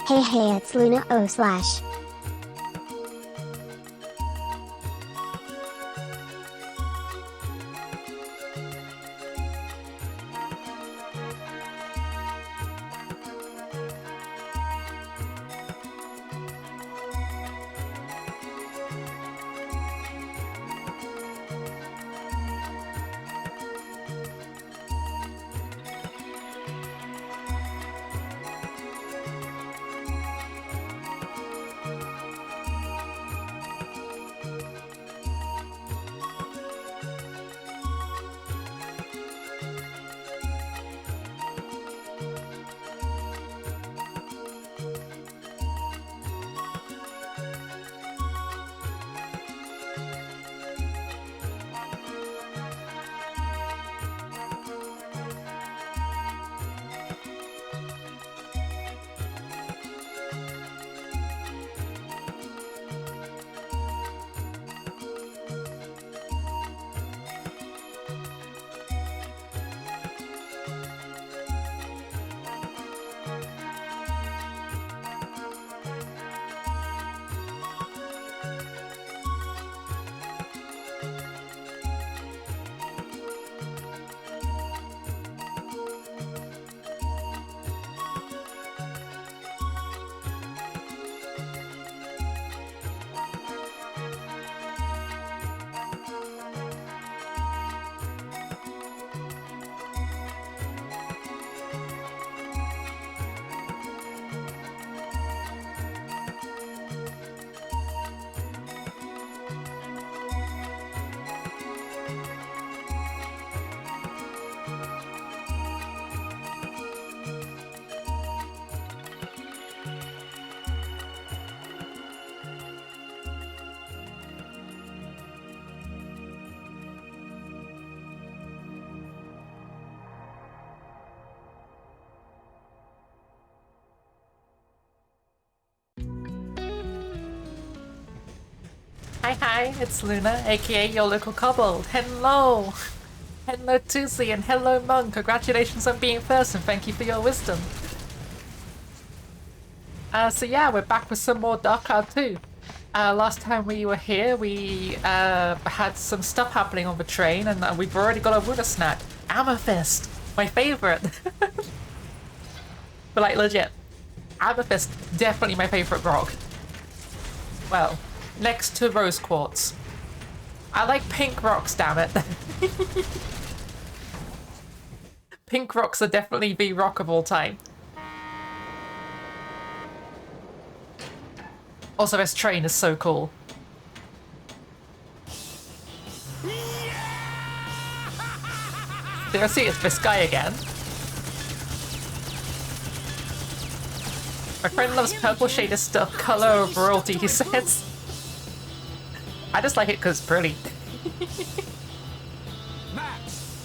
Hey, it's Luna O slash. Hi, it's Luna, aka your local kobold. Hello! Hello Tuesday and hello Mung. Congratulations on being first and thank you for your wisdom. So yeah, we're back with some more Dark Cloud 2. Last time we were here, we had some stuff happening on the train and we've already got a Wuna snack. Amethyst! My favourite! But like legit, Amethyst, definitely my favourite rock. Well, next to rose quartz. I like pink rocks, damn it. Pink rocks are definitely the rock of all time. Also, this train is so cool. Seriously, it's this guy again. My friend loves purple shaded stuff, color of royalty, he says. I just like it because it's pretty. Max!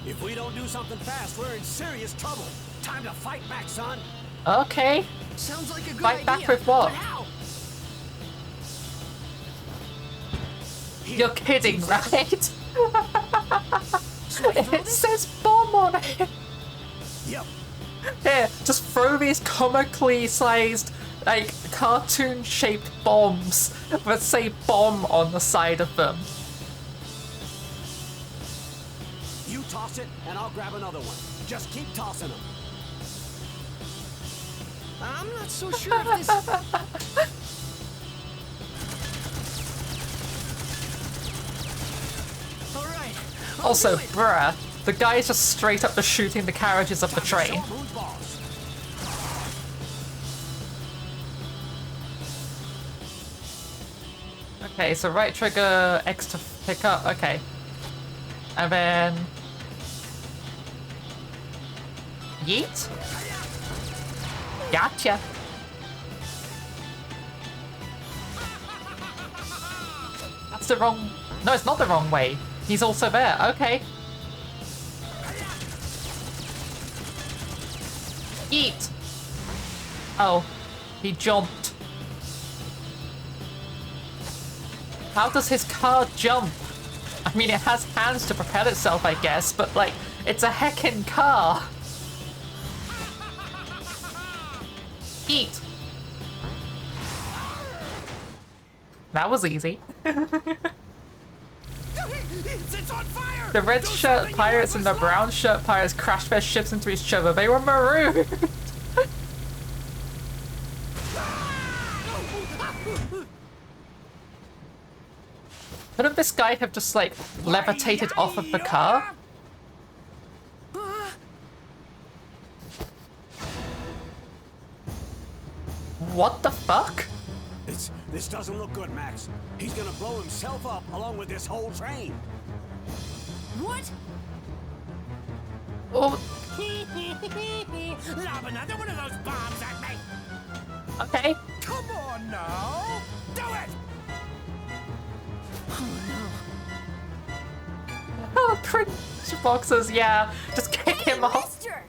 If we don't do something fast, we're in serious trouble. Time to fight back, son. Okay. Sounds like a good Fight idea. back with what? But how? You're kidding, right? It says bomb on it. Yep. Here, just throw these comically sized, like, cartoon-shaped bombs that say bomb on the side of them. You toss it, and I'll grab another one. Just keep tossing them. I'm not so sure if this... All right. Also, bruh, the guy's just straight up just shooting the carriages of the train. Okay, so right trigger, X to pick up, okay. And then... yeet? Gotcha! That's the wrong... No, it's not the wrong way. He's also there, okay. Yeet! Oh, he jumped. How does his car jump? I mean, it has hands to propel itself, I guess, but, like, it's a heckin' car. Eat! That was easy. It's on fire! The red Do shirt something, pirates and the Elvis! brown shirt pirates crashed their ships into each other. They were marooned! Couldn't this guy have just, like, levitated off of the car? What the fuck? This doesn't look good, Max. He's gonna blow himself up along with this whole train. What? Oh, Lob another one of those bombs at me! okay. Come on now! Do it! Oh, cringe boxes, yeah. Just kick him off. Mister!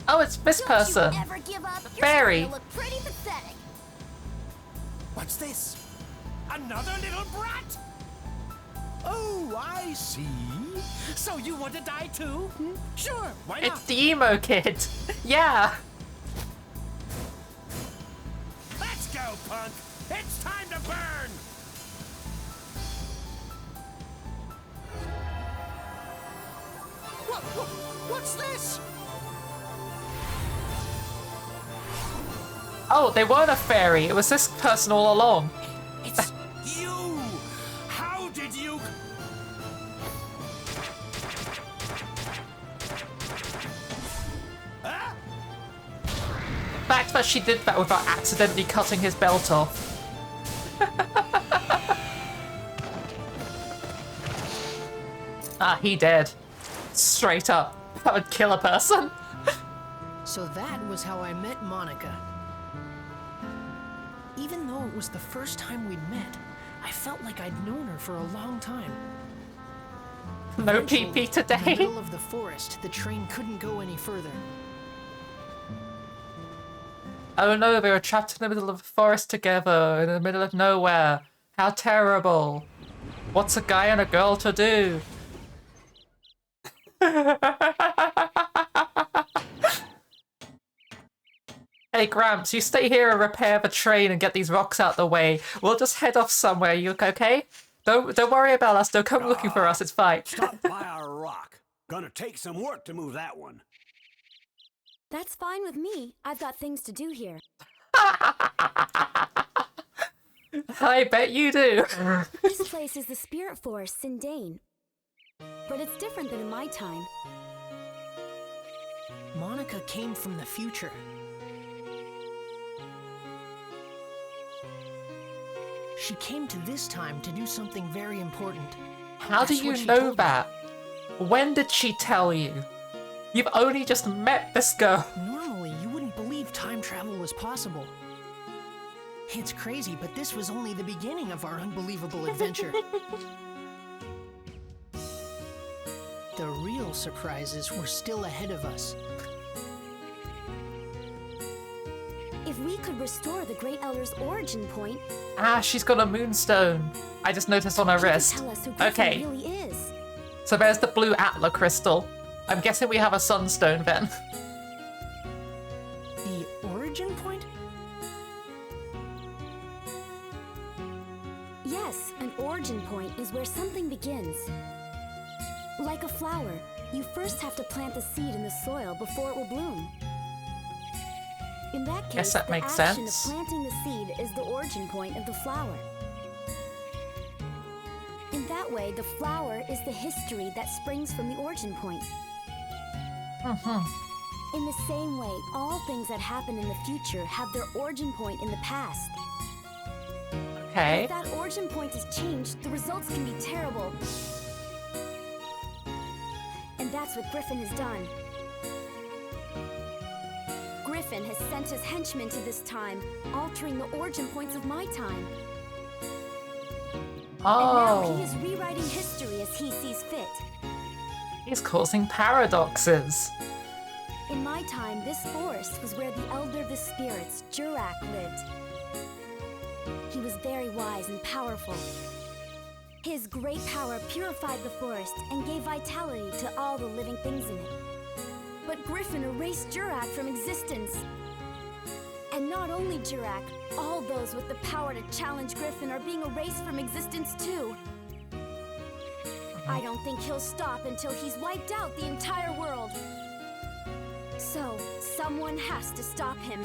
Oh, it's this person. Don't you ever give up? You're Fairy. starting to look pretty pathetic. What's this? Another little brat? Oh, I see. So you want to die too? Sure, why not? It's the emo kid. Yeah. Let's go, punk! It's time to burn! What's this? Oh, they weren't a fairy. It was this person all along. It's you! How did you... Huh? The fact that she did that without accidentally cutting his belt off. Ah, he dead. Straight up. That would kill a person. So that was how I met Monica. Even though it was the first time we'd met, I felt like I'd known her for a long time. No Eventually, PP in the today. middle of the forest, the train couldn't go any further. Oh no, they were trapped in the middle of the forest together, in the middle of nowhere. How terrible. What's a guy and a girl to do? Hey Gramps, you stay here and repair the train and get these rocks out the way. We'll just head off somewhere, you okay? Don't worry about us, don't come looking for us, it's fine. Stop by our rock. Gonna take some work to move that one. That's fine with me. I've got things to do here. I bet you do. This place is the Spirit Forest in Dane. But it's different than in my time. Monica came from the future. She came to this time to do something very important. How do That's you what she know told me. that? When did she tell you? You've only just met this girl. Normally, you wouldn't believe time travel was possible. It's crazy, but this was only the beginning of our unbelievable adventure. The real surprises were still ahead of us. If we could restore the Great Elder's origin point, Ah, she's got a moonstone. I just noticed on her he could wrist. tell us who Griffin Okay, really is. so there's the blue Atla crystal. I'm guessing we have a sunstone then. The origin point? Yes, an origin point is where something begins. Like a flower, you first have to plant the seed in the soil before it will bloom. In that case, Guess that the makes action sense. of planting the seed is the origin point of the flower. In that way, the flower is the history that springs from the origin point. In the same way, all things that happen in the future have their origin point in the past. Okay. If that origin point is changed, the results can be terrible. And that's what Griffin has done. Griffin has sent his henchmen to this time, altering the origin points of my time. And now he Oh, is rewriting history as he sees fit. he's causing paradoxes. In my time, this forest was where the Elder of the Spirits, Jurak, lived. He was very wise and powerful. His great power purified the forest and gave vitality to all the living things in it. But Griffin erased Jurak from existence. And not only Jurak, all those with the power to challenge Griffin are being erased from existence too. I don't think he'll stop until he's wiped out the entire world. So, someone has to stop him.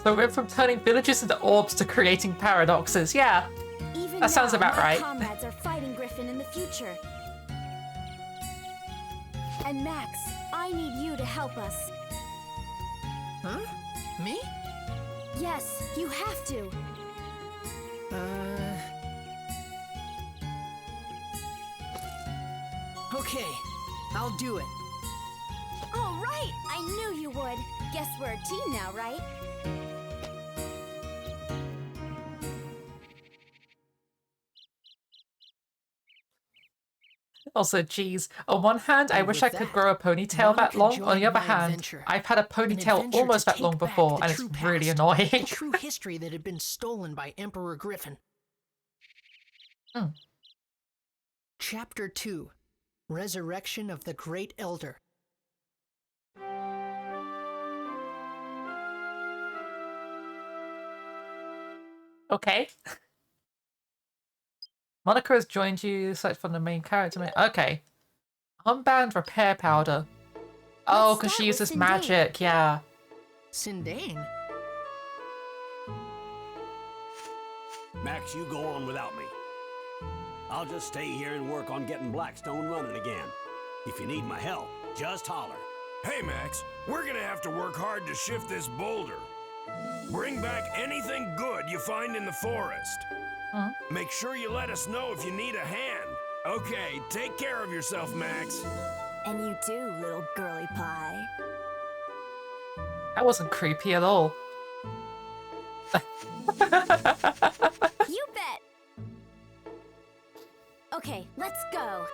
So we went from turning villages into orbs to creating paradoxes. Yeah, Even that sounds now, about my right. comrades are fighting Griffin in the future. And Max, I need you to help us. Huh? Me? Yes, you have to. Okay, I'll do it. All right, I knew you would. Guess we're a team now, right? Also, geez, on one hand, I And wish with I could that, grow a ponytail that Monica long. On joined the other my hand, adventure. I've had a An ponytail adventure almost to that long take back before, the and it's true really past, annoying. the true history that had been stolen by Emperor Griffin. Chapter 2: Resurrection of the Great Elder. Okay. Monica has joined you, select from the main character. Okay. Unbanned repair powder. Oh, Let's because she start with uses Sindane. magic, yeah. Sindane? Max, you go on without me. I'll just stay here and work on getting Blackstone running again. If you need my help, just holler. Hey, Max, we're gonna have to work hard to shift this boulder. Bring back anything good you find in the forest. Make sure you let us know if you need a hand. Okay, take care of yourself, Max. And you too, little girly pie. That wasn't creepy at all. You bet! Okay, let's go.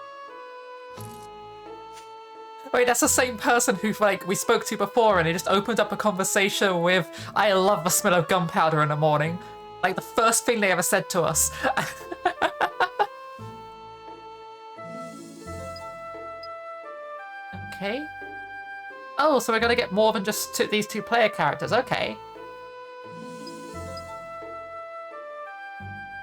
Wait, that's the same person who, like, we spoke to before, and he just opened up a conversation with, I love the smell of gunpowder in the morning. Like, the first thing they ever said to us. Okay. Oh, so we're gonna get more than just these two player characters. Okay.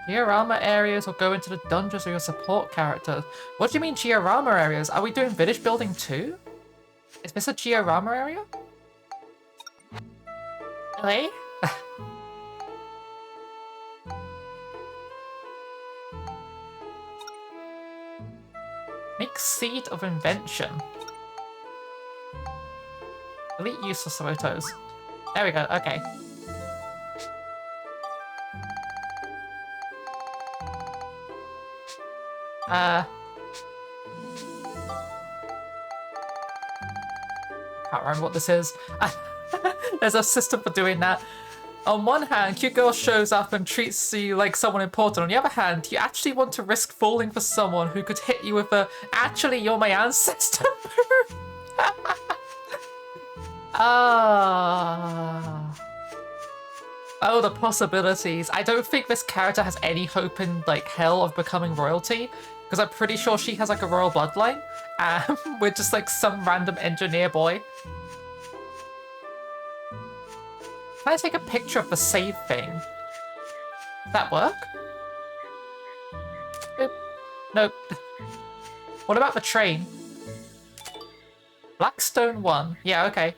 Diorama areas or go into the dungeons of your support characters. What do you mean diorama areas? Are we doing village building too? Is this a diorama area? Really? Make seed of invention. Delete useless photos. There we go, okay. Can't remember what this is. There's a system for doing that. On one hand, cute girl shows up and treats you like someone important. On the other hand, you actually want to risk falling for someone who could hit you with a actually you're my ancestor move. Oh, the possibilities. I don't think this character has any hope in like hell of becoming royalty, because I'm pretty sure she has like a royal bloodline. We're just like some random engineer boy. Can I take a picture of the save thing? Does that work? Boop. Nope. What about the train? Blackstone 1. Yeah, okay.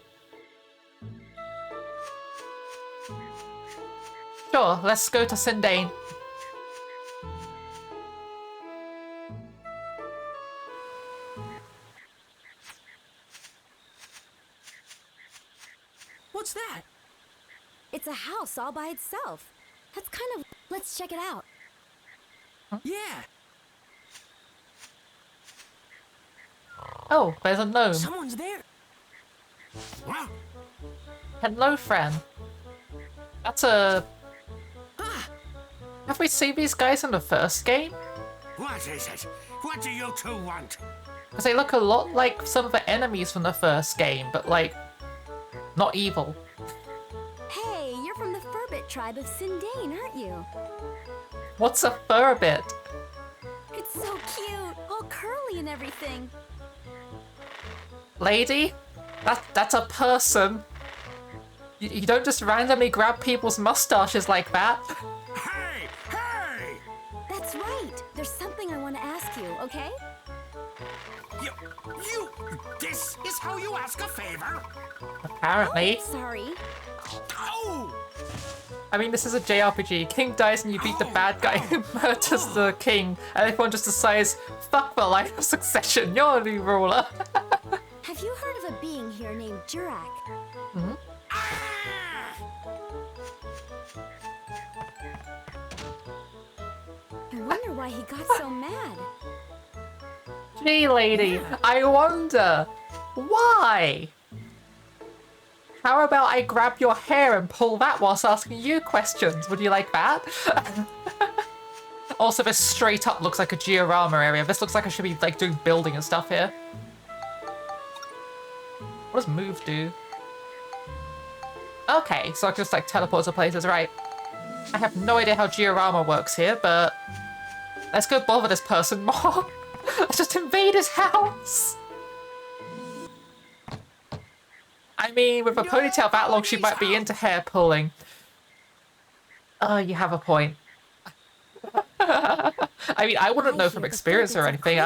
Sure, let's go to Sindane. What's that? It's a house all by itself. That's kind of... Let's check it out. Yeah, Oh, there's a gnome. someone's there. Hello, friend. That's a... Ah, Have we seen these guys in the first game? What is it? What do you two want? Because they look a lot like some of the enemies from the first game, but like, not evil. Hey, you're from the Furbit tribe of Sindane, aren't you? What's a furbit? It's so cute, all curly and everything. Lady, that's a person. You don't just randomly grab people's mustaches like that. Hey! Hey! That's right. There's something I want to ask you, okay? You. This is how you ask a favor? Apparently. Sorry. Oh! I mean, this is a JRPG. King dies and you beat the bad guy who murders the king, and everyone just decides, fuck the line of succession, you're the new ruler. Have you heard of a being here named Jurak? I wonder why he got so mad. Gee, lady, I wonder, why? How about I grab your hair and pull that whilst asking you questions? Would you like that? Also, this straight up looks like a diorama area. This looks like I should be like doing building and stuff here. What does move do? Okay, so I can just like teleport to places, right? I have no idea how diorama works here, but let's go bother this person more. Let's just invade his house. I mean, with a ponytail that long, she might be into hair pulling. Oh, you have a point. I mean, I wouldn't know from experience or anything.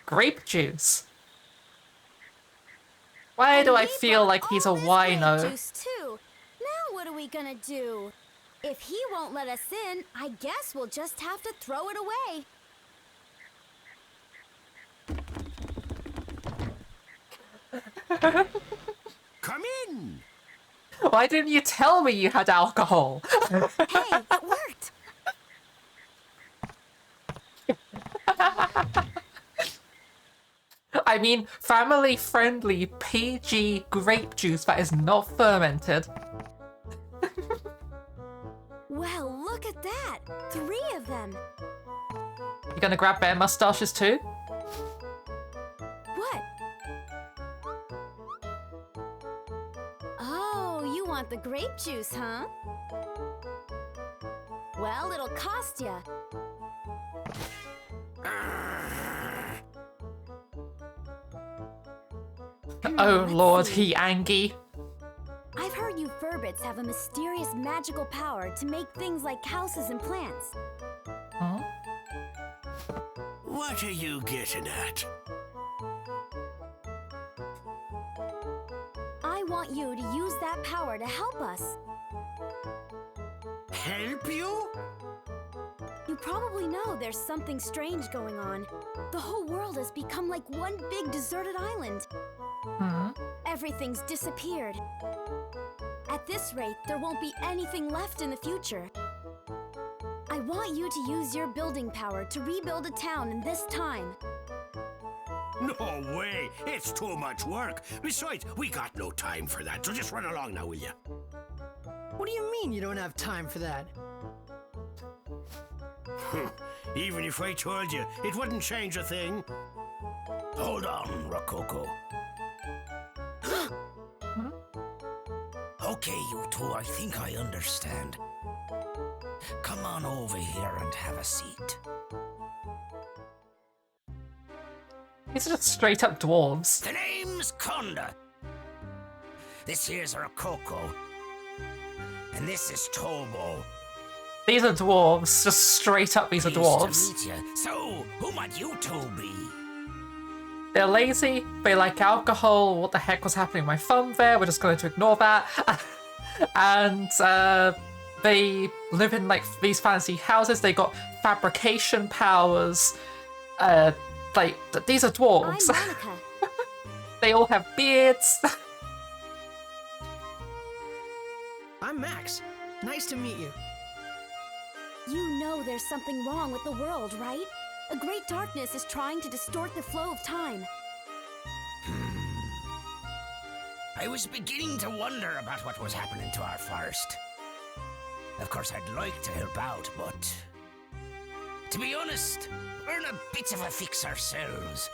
Grape juice. Why do I feel like he's a wino? Juice too. Now what are we gonna do? If he won't let us in, I guess we'll just have to throw it away. Come in! Why didn't you tell me you had alcohol? Hey, it worked! I mean, family-friendly PG grape juice that is not fermented. Well, look at that! 3 of them! You gonna grab their mustaches too? What? Oh, you want the grape juice, huh? Well, it'll cost ya. Oh let's lord, see. he Angie. I've heard you Furbits have a mysterious magical power to make things like houses and plants. Huh? What are you getting at? I want you to use that power to help us. Help you? You probably know there's something strange going on. The whole world has become like one big deserted island. Hmm? Everything's disappeared. At this rate, there won't be anything left in the future. I want you to use your building power to rebuild a town in this time. No way! It's too much work. Besides, we got no time for that, so just run along now, will ya? What do you mean you don't have time for that? Even if I told you, it wouldn't change a thing. Hold on, Rococo. Okay, you two, I think I understand. Come on over here and have a seat. These are just straight up dwarves. The name's Conda. This here's Rococo. And this is Tobo. These are dwarves. Just straight up, these are dwarves. Pleased to meet you. So, who might you two be? They're lazy, they like alcohol. What the heck was happening with my thumb there? We're just going to ignore that. And they live in like these fancy houses. They got fabrication powers. These are I'm dwarves. Monica. They all have beards. I'm Max. Nice to meet you. You know there's something wrong with the world, right? A great darkness is trying to distort the flow of time. I was beginning to wonder about what was happening to our forest. Of course, I'd like to help out, but... to be honest, we're in a bit of a fix ourselves.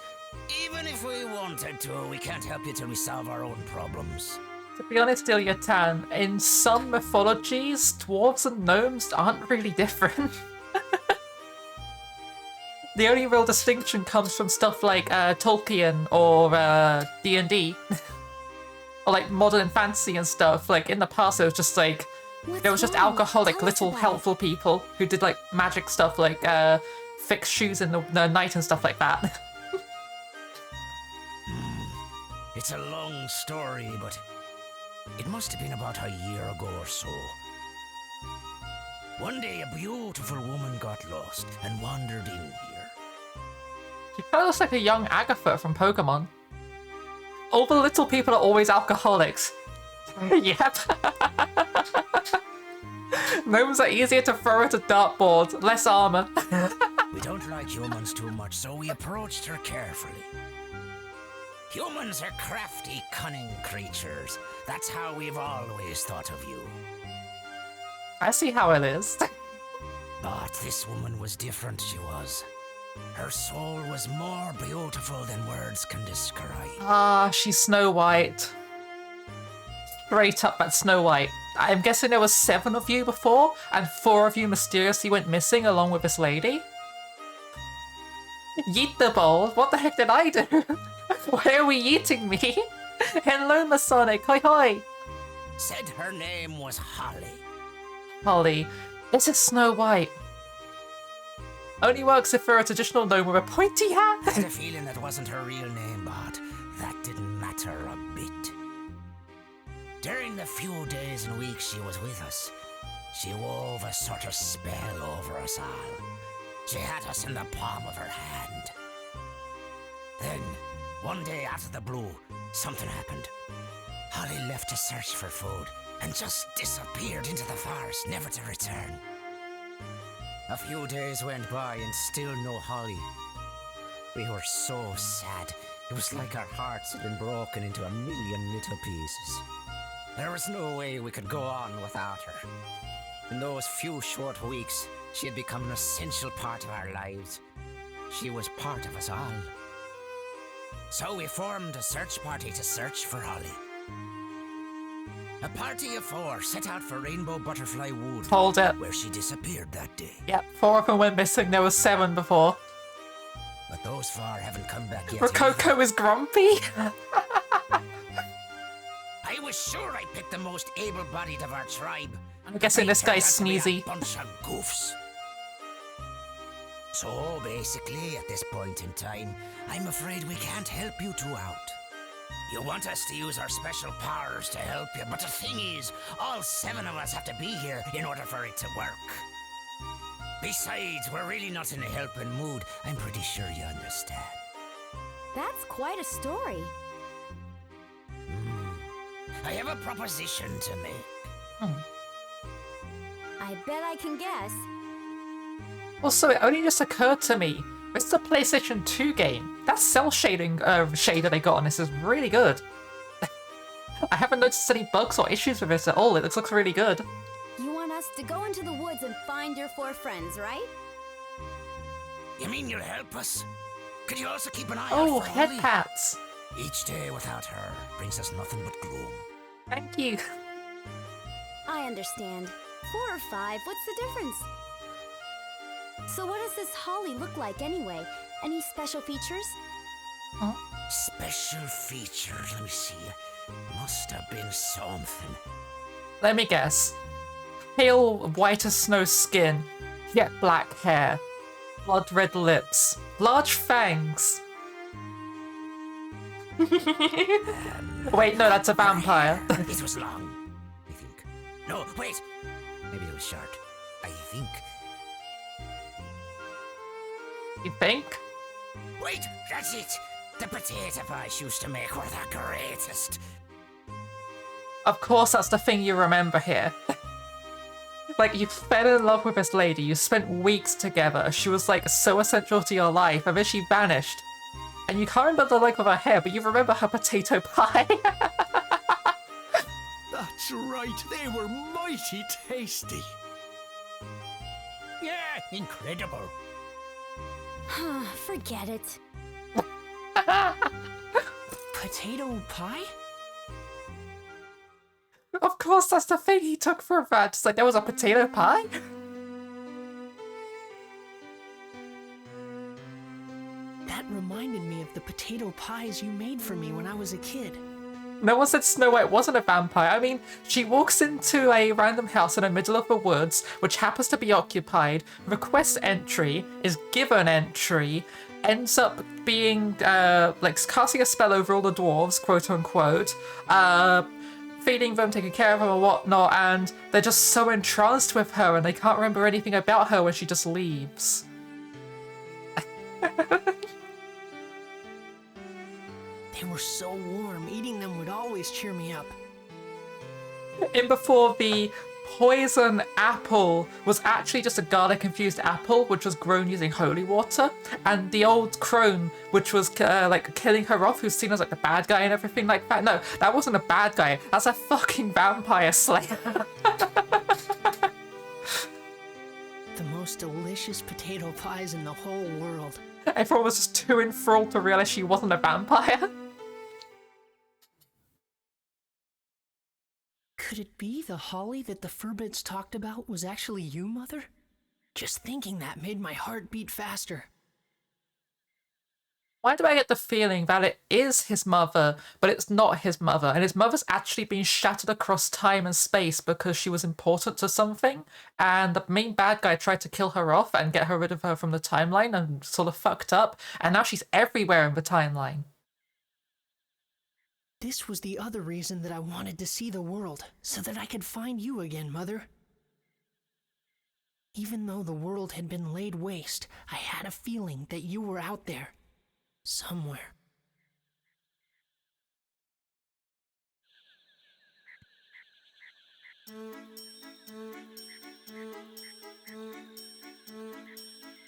Even if we wanted to, we can't help you till we solve our own problems. To be honest, Ilyatan, in some mythologies, dwarves and gnomes aren't really different. The only real distinction comes from stuff like Tolkien or D&D. Or like modern fantasy and stuff. Like in the past it was just like there was just wrong? alcoholic Tell us little about helpful people who did like magic stuff like fix shoes in the night and stuff like that. It's a long story, but it must have been about a year ago or so. One day, a beautiful woman got lost and wandered in here. She kind of looks like a young Agatha from Pokemon. All the little people are always alcoholics. Yep. Gnomes are easier to throw at a dartboard, less armor. We don't like humans too much, so we approached her carefully. Humans are crafty, cunning creatures. That's how we've always thought of you. I see how it is. But this woman was different, she was. Her soul was more beautiful than words can describe. Ah, she's Snow White. Straight up at Snow White. I'm guessing there was 7 of you before, and 4 of you mysteriously went missing along with this lady? Yeet the ball? What the heck did I do? Why are we eating me? Hello, Masonic. Hoi hoi. Said her name was Holly. Holly. This is Snow White. Only works if you're a traditional gnome with a pointy hat. I had a feeling that wasn't her real name, but that didn't matter a bit. During the few days and weeks she was with us, she wove a sort of spell over us all. She had us in the palm of her hand. Then, one day out of the blue, something happened. Holly left to search for food and just disappeared into the forest, never to return. A few days went by and still no Holly. We were so sad. It was like our hearts had been broken into a million little pieces. There was no way we could go on without her. In those few short weeks, she had become an essential part of our lives. She was part of us all. So we formed a search party to search for Holly. A party of 4 set out for Rainbow Butterfly Wood, Hold it. where she disappeared that day. Yep, 4 of them went missing. There was 7 before. But those 4 haven't come back yet. Rococo is grumpy. I was sure I picked the most able-bodied of our tribe. I'm guessing this guy's sneezy. A bunch of goofs. So basically, at this point in time, I'm afraid we can't help you 2 out. You want us to use our special powers to help you, but the thing is, all 7 of us have to be here in order for it to work. Besides, we're really not in a helping mood. I'm pretty sure you understand. That's quite a story. I have a proposition to make. I bet I can guess. Also, it only just occurred to me. It's a PlayStation 2 game. That cell shading shader they got on this is really good. I haven't noticed any bugs or issues with this at all. It looks really good. You want us to go into the woods and find your 4 friends, right? You mean you'll help us? Could you also keep an eye Oh, out for head Holly? pats. Each day without her brings us nothing but gloom. Thank you. I understand. 4 or 5, what's the difference? So what does this Holly look like anyway? Any special features? Special features, let me see. Must have been something. Let me guess. Pale white as snow skin, yet black hair, blood red lips, large fangs. Wait, no, that's a vampire. It was long, I think. No, wait. Maybe it was short. I think. You think? Wait, that's it. The potato pies used to make were the greatest. Of course, that's the thing you remember here. Like, you fell in love with this lady, you spent weeks together, she was like so essential to your life, and then she vanished. And you can't remember the length of her hair, but you remember her potato pie. That's right, they were mighty tasty. Yeah, incredible. Forget it. Potato pie? Of course, that's the thing he took for that. It's like there was a potato pie. potato pies you made for me when I was a kid. No one said Snow White wasn't a vampire. I mean, she walks into a random house in the middle of the woods, which happens to be occupied, requests entry, is given entry, ends up being, like, casting a spell over all the dwarves, quote unquote, feeding them, taking care of them and whatnot, and they're just so entranced with her and they can't remember anything about her when she just leaves. They were so warm, eating them would always cheer me up. In before the poison apple was actually just a garlic-infused apple, which was grown using holy water, and the old crone, which was like killing her off, who's seen as like the bad guy and everything like that. No, that wasn't a bad guy. That's a fucking vampire slayer. The most delicious potato pies in the whole world. Everyone was just too enthralled to realize she wasn't a vampire. Could it be the holly that the Furbits talked about was actually you, Mother? Just thinking that made my heart beat faster. Why do I get the feeling that it is his mother, but it's not his mother, and his mother's actually been shattered across time and space because she was important to something, and the main bad guy tried to kill her off and get her rid of her from the timeline and sort of fucked up, and now she's everywhere in the timeline. This was the other reason that I wanted to see the world, so that I could find you again, Mother. Even though the world had been laid waste, I had a feeling that you were out there, somewhere.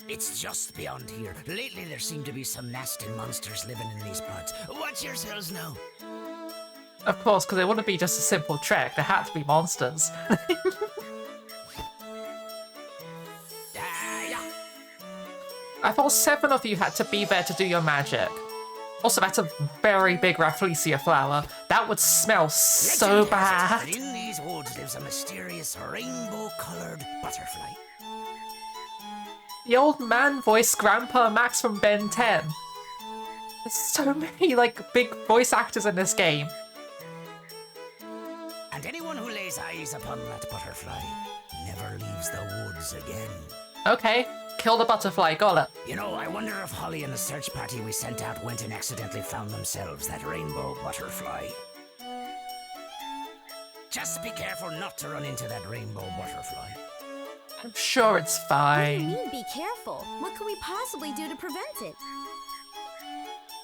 It's just beyond here. Lately there seem to be some nasty monsters living in these parts. Watch yourselves now. Of course, because it wouldn't be just a simple trek. There had to be monsters. Yeah. I thought 7 of you had to be there to do your magic. Also, that's a very big Rafflesia flower. That would smell so Legend has it bad. that in these woods lives a mysterious rainbow-colored butterfly. The old man voiced Grandpa Max from Ben 10. There's so many, like, big voice actors in this game. And anyone who lays eyes upon that butterfly never leaves the woods again. Okay, kill the butterfly, got it. You know, I wonder if Holly and the search party we sent out went and accidentally found themselves that rainbow butterfly. Just be careful not to run into that rainbow butterfly. I'm sure it's What do you fine. mean, be careful? What could we possibly do to prevent it?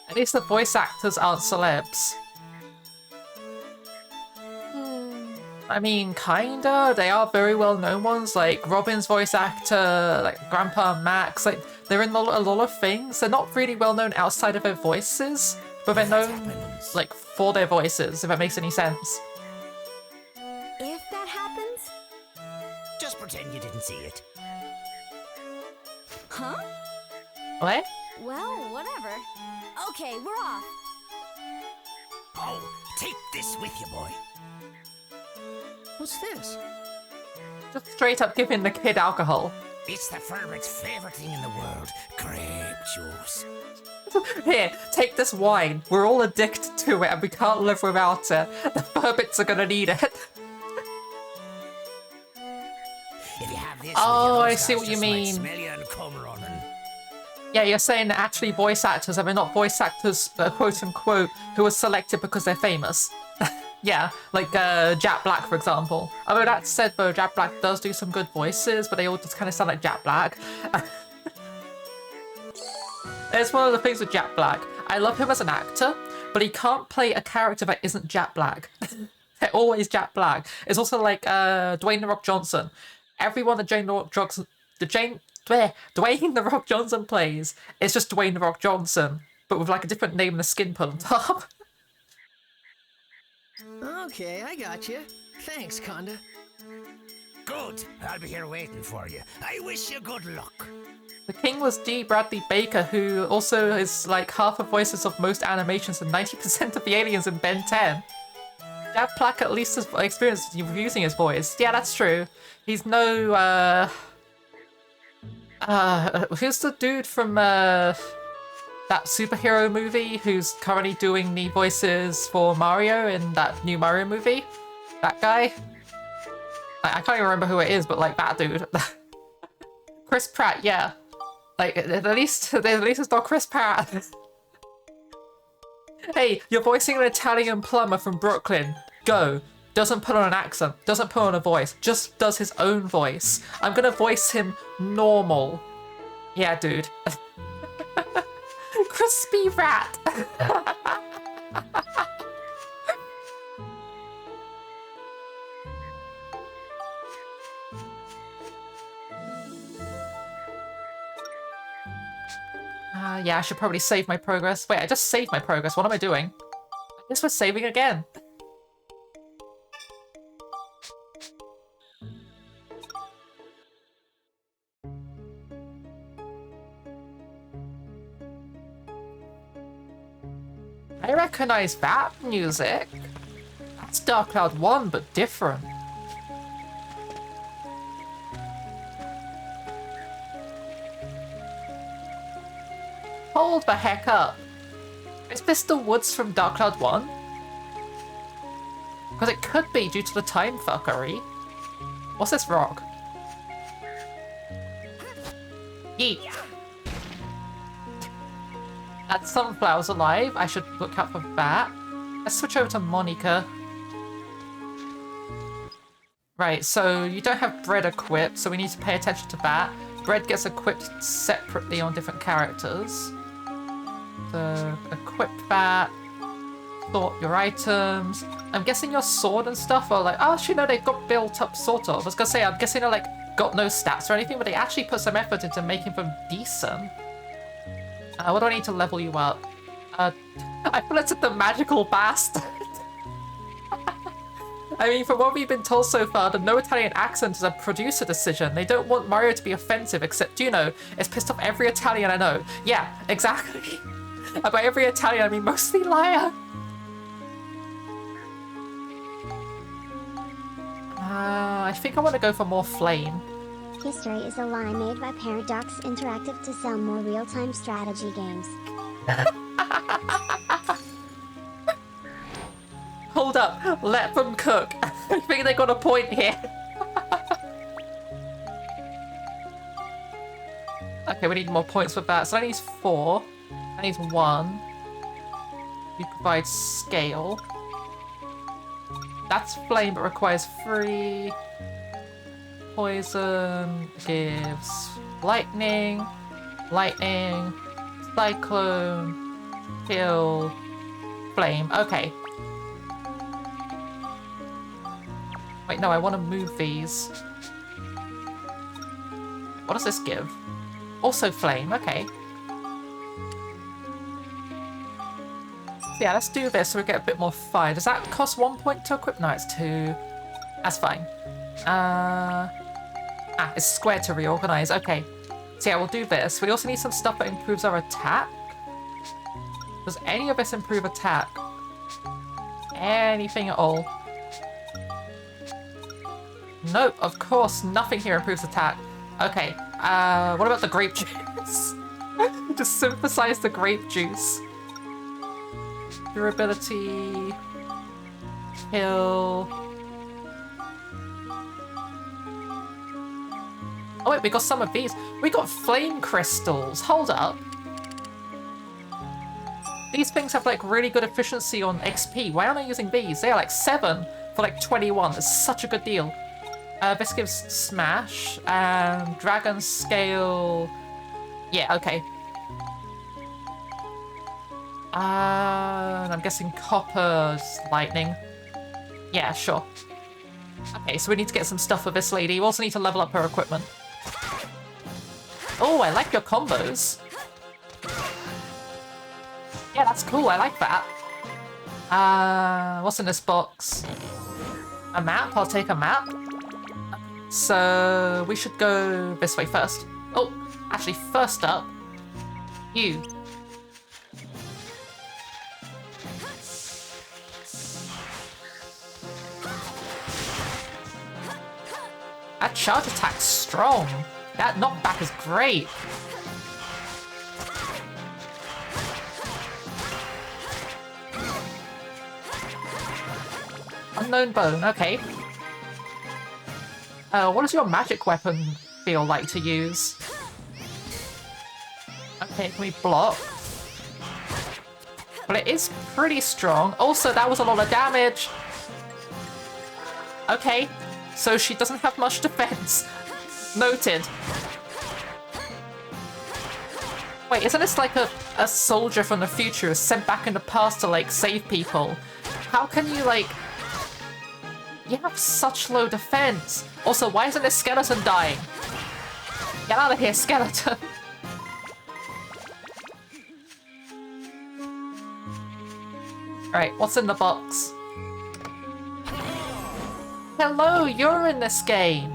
At least the voice actors aren't celebs. I mean, kinda. They are very well-known ones, like Robin's voice actor, like Grandpa Max. Like, they're in a lot of things. They're not really well-known outside of their voices, but they're known, like, for their voices, if that makes any sense. If that happens? Just pretend you didn't see it. Huh? What? Well, whatever. Okay, we're off. Oh, take this with you, boy. What's this? Just straight up giving the kid alcohol. It's the Furbit's favorite thing in the world, grape juice. Here, take this wine. We're all addicted to it and we can't live without it. The Furbits are gonna need it. If you have this, Oh, with you, I those see guys what you just might mean. smell you and come running. Yeah, you're saying they're actually voice actors and they're not voice actors, quote-unquote, who are selected because they're famous. Yeah, like Jack Black, for example. Although that said, though, Jack Black does do some good voices, but they all just kind of sound like Jack Black. It's one of the things with Jack Black. I love him as an actor, but he can't play a character that isn't Jack Black. They're always Jack Black. It's also like Dwayne The Rock Johnson. Everyone that Dwayne The Rock Johnson plays is just Dwayne The Rock Johnson, but with like a different name and a skin put on top. Okay, I got you. Thanks, Conda. Good. I'll be here waiting for you. I wish you good luck. The king was D. Bradley Baker, who also is like half the voices of most animations and 90% of the aliens in Ben 10. Jack Black at least has experience using his voice. Yeah, that's true. He's no, who's the dude from, that superhero movie who's currently doing the voices for Mario in that new Mario movie. That guy. I can't even remember who it is, but like that dude. Chris Pratt, yeah. Like at least it's not Chris Pratt. Hey, you're voicing an Italian plumber from Brooklyn. Go. Doesn't put on an accent, doesn't put on a voice, just does his own voice. I'm gonna voice him normal. Yeah, dude. Crispy rat. Yeah, I should probably save my progress. Wait, I just saved my progress. What am I doing? I guess we're saving again. I recognize that music. That's Dark Cloud 1, but different. Hold the heck up. Is this the woods from Dark Cloud 1? Because it could be due to the time fuckery. What's this rock? Yeet. That sunflower's alive. I should look out for that. Let's switch over to Monica. Right, so you don't have bread equipped, so we need to pay attention to that. Bread gets equipped separately on different characters. So equip that. Sort your items. I'm guessing your sword and stuff are like, oh, actually no, they got built up sort of. I was gonna say, I'm guessing they're like got no stats or anything, but they actually put some effort into making them decent. What do I need to level you up? I feel it's the magical bastard. I mean, from what we've been told so far, the no Italian accent is a producer decision. They don't want Mario to be offensive, except, you know, it's pissed off every Italian I know. Yeah, exactly. By every Italian, I mean mostly liar. I think I want to go for more flame. History is a lie made by Paradox Interactive to sell more real-time strategy games. Hold up, let them cook. I think they got a point here. Okay, we need more points for that. So that needs 4. That needs 1. You provide scale. That's flame, but requires 3. Poison gives lightning, cyclone, kill, flame. Okay. Wait, no, I want to move these. What does this give? Also flame, okay. Yeah, let's do this so we get a bit more fire. Does that cost 1 point to equip? No, it's 2. That's fine. It's square to reorganize. Okay. So yeah, we'll do this. We also need some stuff that improves our attack. Does any of this improve attack? Anything at all? Nope, of course, nothing here improves attack. Okay, what about the grape juice? Just synthesize the grape juice. Durability. Kill. Oh wait, we got some of these. We got flame crystals. Hold up. These things have like really good efficiency on XP. Why aren't I using these? They are like 7 for like 21. That's such a good deal. This gives smash and dragon scale. Yeah, okay. I'm guessing copper's lightning. Yeah, sure. Okay, so we need to get some stuff for this lady. We also need to level up her equipment. Oh, I like your combos. Yeah, that's cool. I like that. What's in this box? A map? I'll take a map. So we should go this way first. Oh, actually, first up, you. That charge attack's strong. That knockback is great. Unknown bone, okay. What does your magic weapon feel like to use? Okay, can we block? Well, it is pretty strong. Also, that was a lot of damage. Okay, so she doesn't have much defense. Noted. Wait, isn't this like a soldier from the future who's sent back in the past to, like, save people? How can you, like... You have such low defense. Also, why isn't this skeleton dying? Get out of here, skeleton. Alright, what's in the box? Hello, you're in this game.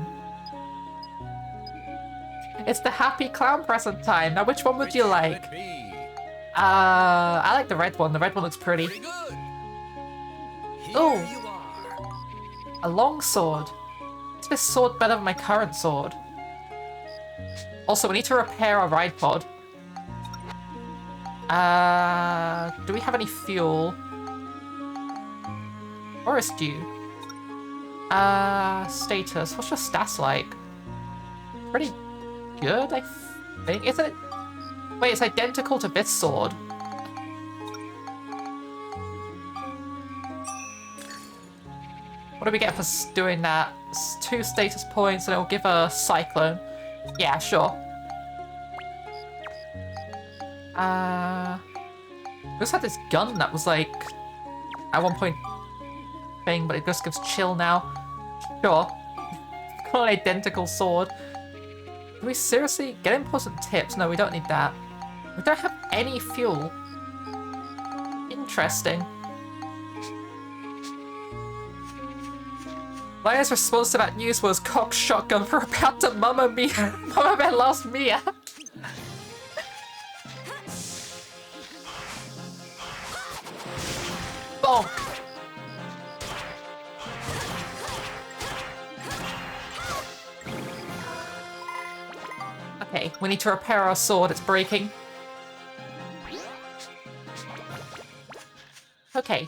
It's the happy clown present time. Now, which one would you like? I like the red one. The red one looks pretty. Oh, a long sword. Is this sword better than my current sword? Also, we need to repair our ride pod. Do we have any fuel? Forest dew. Status. What's your stats like? Pretty good, I think. Isn't it? Wait, it's identical to this sword. What do we get for doing that? It's 2 status points and it'll give a cyclone. Yeah, sure. We just had this gun that was like at one point thing, but it just gives chill now. Sure. Got an identical sword. Do we seriously get important tips? No, we don't need that. We don't have any fuel. Interesting. Lia's response to that news was cock shotgun for about to Mamma Mia. Mamma Mia lost Mia. Bonk. Okay, we need to repair our sword, it's breaking. Okay.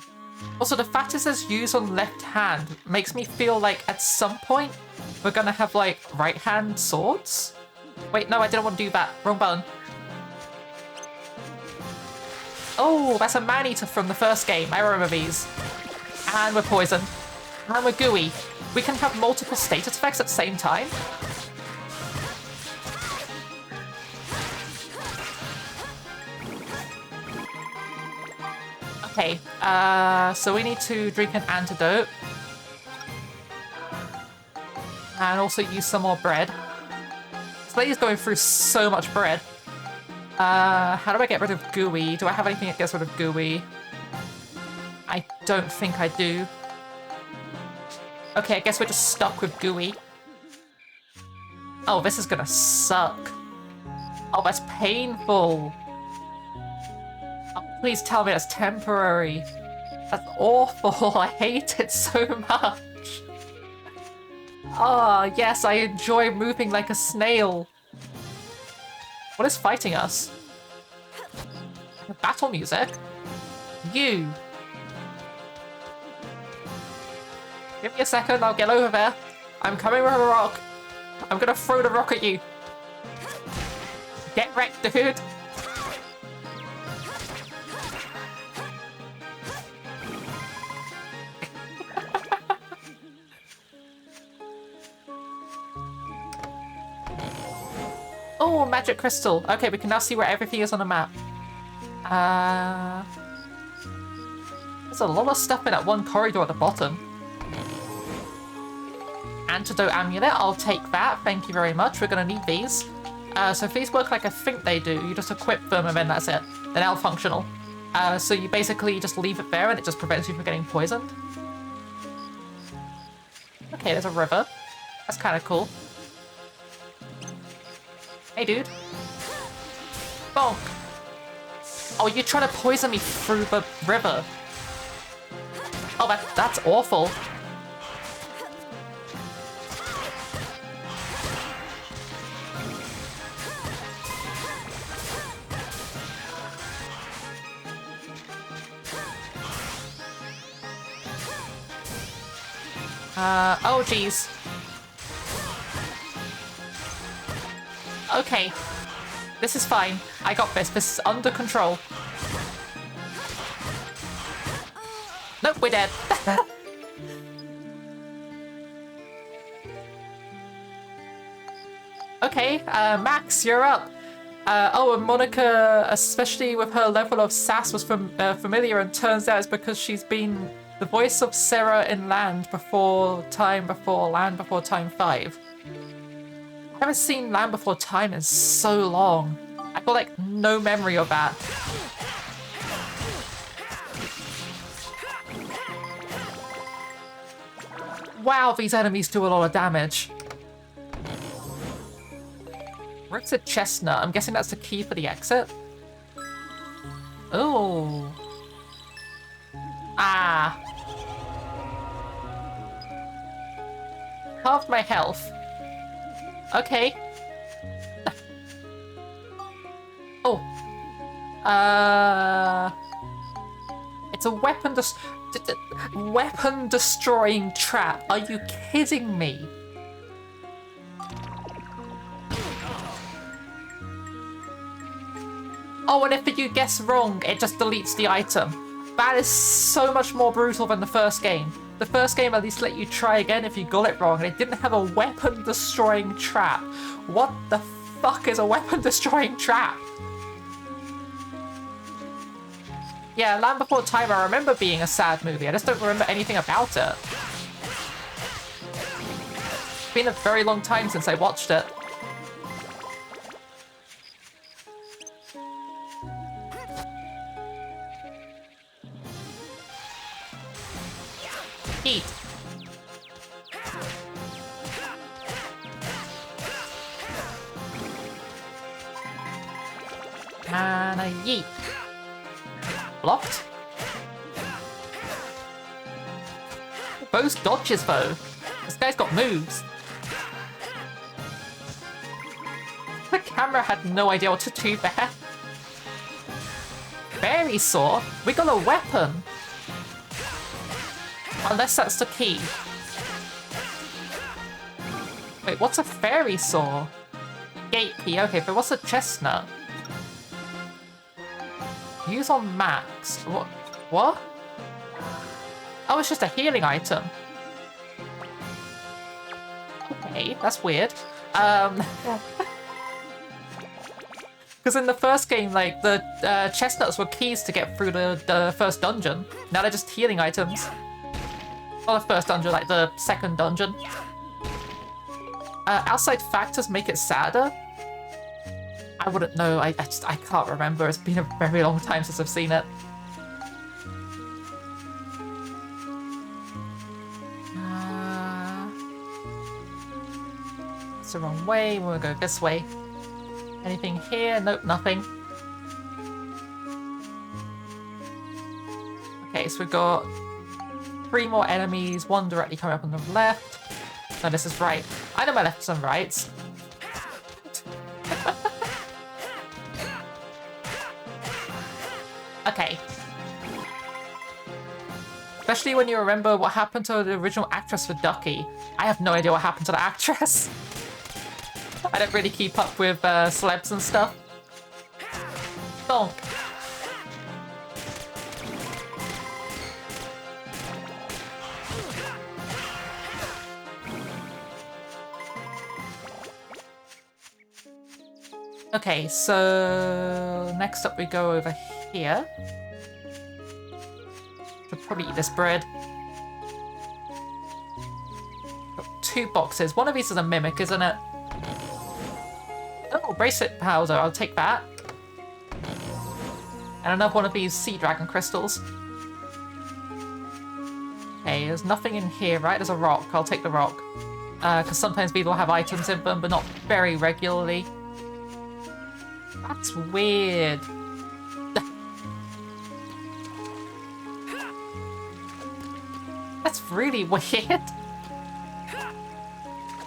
Also, the fact it says use on left hand makes me feel like at some point we're gonna have, like, right hand swords? Wait, no, I didn't want to do that. Wrong button. Oh, that's a man-eater from the first game. I remember these. And we're poisoned. And we're gooey. We can have multiple status effects at the same time. Okay, so we need to drink an antidote. And also use some more bread. This lady's going through so much bread. How do I get rid of gooey? Do I have anything that gets rid of gooey? I don't think I do. Okay, I guess we're just stuck with gooey. Oh, this is gonna suck. Oh, that's painful. Oh, please tell me that's temporary. That's awful. I hate it so much. Oh, yes, I enjoy moving like a snail. What is fighting us? Battle music? You. Give me a second, I'll get over there. I'm coming with a rock. I'm gonna throw the rock at you. Get wrecked, dude. Oh, magic crystal. Okay, we can now see where everything is on the map. There's a lot of stuff in that one corridor at the bottom. Antidote amulet, I'll take that. Thank you very much. We're gonna need these. So if these work like I think they do, you just equip them and then that's it. They're now functional. So you basically just leave it there and it just prevents you from getting poisoned. Okay, there's a river. That's kind of cool. Hey, dude. Bonk. Oh, you're trying to poison me through the river. Oh, that's awful. Oh geez. Okay. This is fine. I got this. This is under control. Nope, we're dead. Okay, Max, you're up. Oh, and Monica, especially with her level of sass, was familiar, and turns out it's because she's been the voice of Sarah in Land Before Time 5. I haven't seen Land Before Time in so long. I got like no memory of that. Wow, these enemies do a lot of damage. Where's a chestnut? I'm guessing that's the key for the exit. Oh. Ah. Halved my health. Okay. Oh. It's a weapon destroying trap. Are you kidding me? Oh, and if you guess wrong, it just deletes the item. That is so much more brutal than the first game. The first game at least let you try again if you got it wrong, and it didn't have a weapon-destroying trap. What the fuck is a weapon-destroying trap? Yeah, Land Before Time, I remember being a sad movie. I just don't remember anything about it. It's been a very long time since I watched it. Eat. And a yeet. Blocked. Bo's dodges though. This guy's got moves. The camera had no idea what to do there. Fairy saw? We got a weapon. Unless that's the key. Wait, what's a fairy saw? Gate key, okay, but what's a chestnut? Use on Max. What? What? Oh, it's just a healing item. Okay, that's weird. Because in the first game, like, the chestnuts were keys to get through the first dungeon. Now they're just healing items. Not the first dungeon, like the second dungeon. Outside factors make it sadder? I wouldn't know. I can't remember. It's been a very long time since I've seen it. It's the wrong way. We'll go this way. Anything here? Nope, nothing. Okay, so we've got 3 more enemies, 1 directly coming up on the left. No, this is right. I know my lefts and rights. Okay. Especially when you remember what happened to the original actress for Ducky. I have no idea what happened to the actress. I don't really keep up with celebs and stuff. Bonk. Okay, so next up we go over here. Should probably eat this bread. Got 2 boxes. One of these is a mimic, isn't it? Oh, bracelet powder. I'll take that. And another one of these sea dragon crystals. Okay, there's nothing in here, right? There's a rock. I'll take the rock. Because sometimes people have items in them, but not very regularly. That's weird. That's really weird.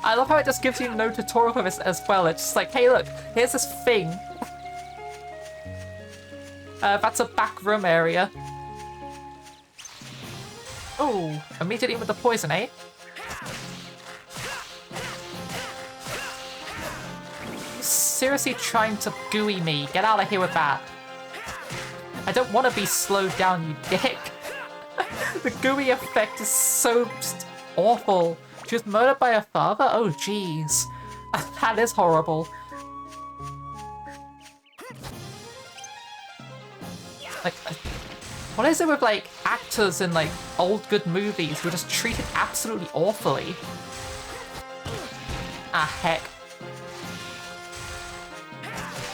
I love how it just gives you no tutorial for this as well. It's just like, hey look, here's this thing. That's a back room area. Oh, immediately with the poison, eh? Seriously trying to gooey me. Get out of here with that. I don't want to be slowed down, you dick. The gooey effect is so just awful. She was murdered by her father? Oh, jeez. That is horrible. Like, what is it with, like, actors in, like, old good movies who are just treated absolutely awfully? Ah, heck.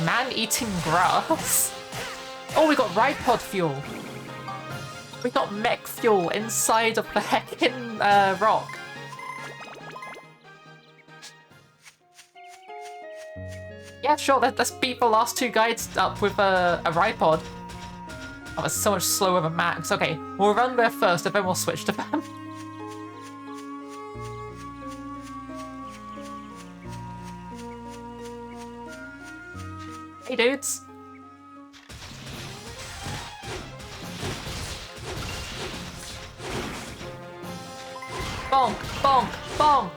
Man eating grass? Oh, we got ride pod fuel. We got mech fuel inside of the heckin' rock. Yeah, sure, let's beat the last two guides up with a ride pod. Oh, it's so much slower than Max. Okay, we'll run there first and then we'll switch to them. Hey, dudes. Bonk, bonk, bonk!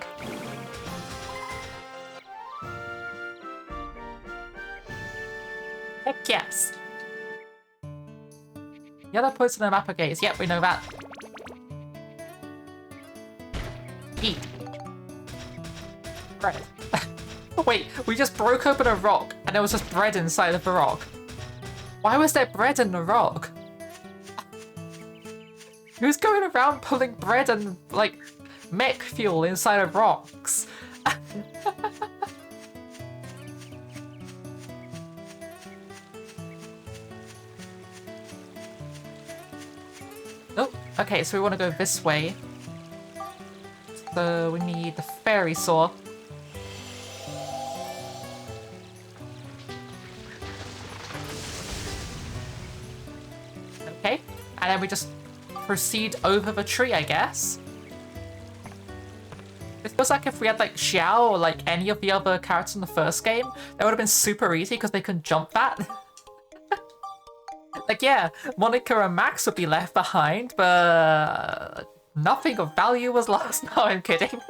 Heck yes! Yellow poison and apple gaze. Yep, we know that. Eat. Bread. Wait, we just broke open a rock and there was just bread inside of the rock. Why was there bread in the rock? Who's going around pulling bread and, like, mech fuel inside of rocks? Oh, okay, so we want to go this way. So we need the fairy saw. Okay, and then we just proceed over the tree, I guess. It feels like if we had like Xiao or like any of the other characters in the first game, that would have been super easy because they can jump that. Like, yeah, Monica and Max would be left behind, but nothing of value was lost. No, I'm kidding.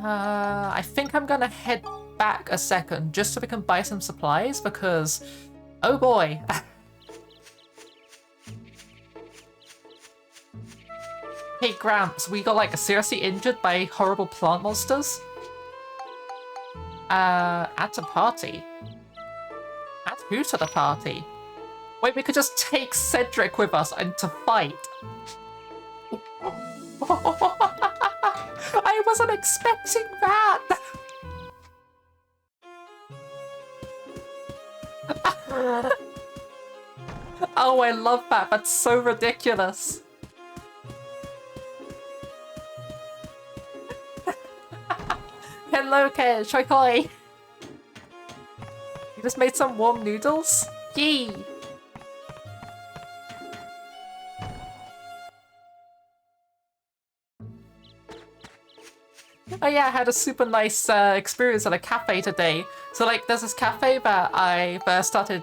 I think I'm gonna head back a second just so we can buy some supplies because, oh boy. Hey Gramps, we got like seriously injured by horrible plant monsters? At a party? Add who to the party? Wait, we could just take Cedric with us and to fight. I wasn't expecting that! Oh, I love that. That's so ridiculous. Hello, Choi Koi. You just made some warm noodles? Yee! Oh yeah, I had a super nice experience at a cafe today. So like, there's this cafe that I've started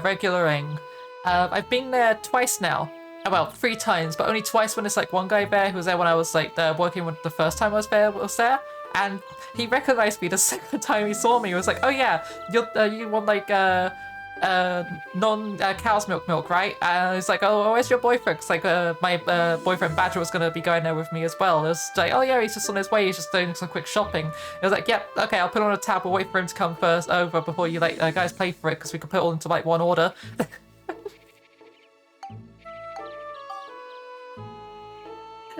regularing. I've been there twice now. Well, 3 times, but only twice when it's like one guy there who was there when I was like working with the first time I was there. And he recognized me the second time he saw me. He was like, "Oh yeah, you want like non-cow's milk, right?" And he's like, "Oh, where's your boyfriend?" Because like my boyfriend Badger was gonna be going there with me as well. It was like, "Oh yeah, he's just on his way. He's just doing some quick shopping." I was like, "Yep, okay, I'll put on a tab. We'll wait for him to come first over before you like guys pay for it because we can put it all into like one order."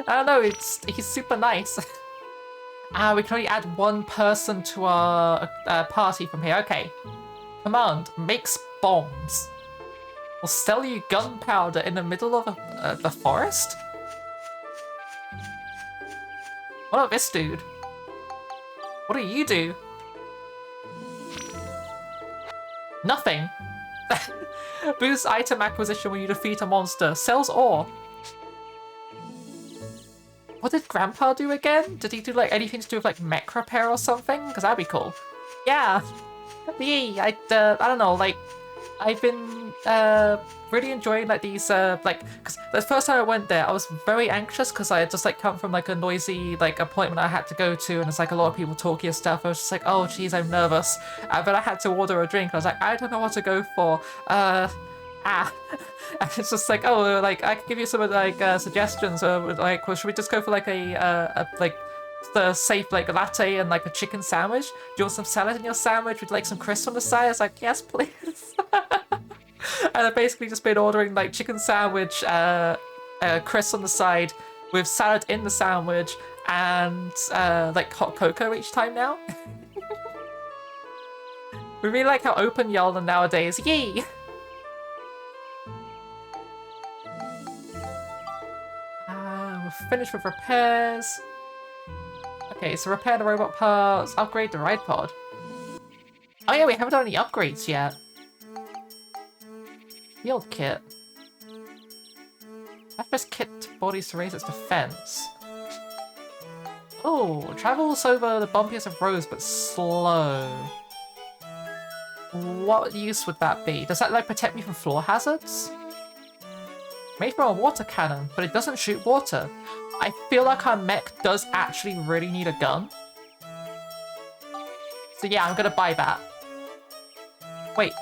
I don't know. He's super nice. We can only add 1 person to our party from here. Okay. Command, makes bombs. We'll sell you gunpowder in the middle of the forest? What about this dude? What do you do? Nothing. Boosts item acquisition when you defeat a monster. Sells ore. What did Grandpa do again? Did he do like anything to do with like mech repair or something? Because that'd be cool. Yeah. Yee, I don't know, like, I've been really enjoying like these like because the first time I went there I was very anxious because I had just like come from like a noisy like appointment I had to go to and it's like a lot of people talking and stuff. I was just like, oh geez, I'm nervous. But I had to order a drink. I was like, I don't know what to go for. And it's just like, oh, like I can give you some like suggestions. Like, well, should we just go for like a like the safe like a latte and like a chicken sandwich? Do you want some salad in your sandwich with like some crisps on the side? I was like, yes, please. And I've basically just been ordering like chicken sandwich, crisps on the side with salad in the sandwich and like hot cocoa each time now. We really like how open y'all are nowadays. Yay! We're finished with repairs. Okay, so repair the robot parts, upgrade the ride pod. Oh yeah, we haven't done any upgrades yet. Field kit. F.S. kit bodies to raise its defense. Oh, travels over the bumpiest of roads but slow. What use would that be? Does that like protect me from floor hazards? Made from a water cannon, but it doesn't shoot water. I feel like our mech does actually really need a gun. So yeah, I'm gonna buy that. Wait.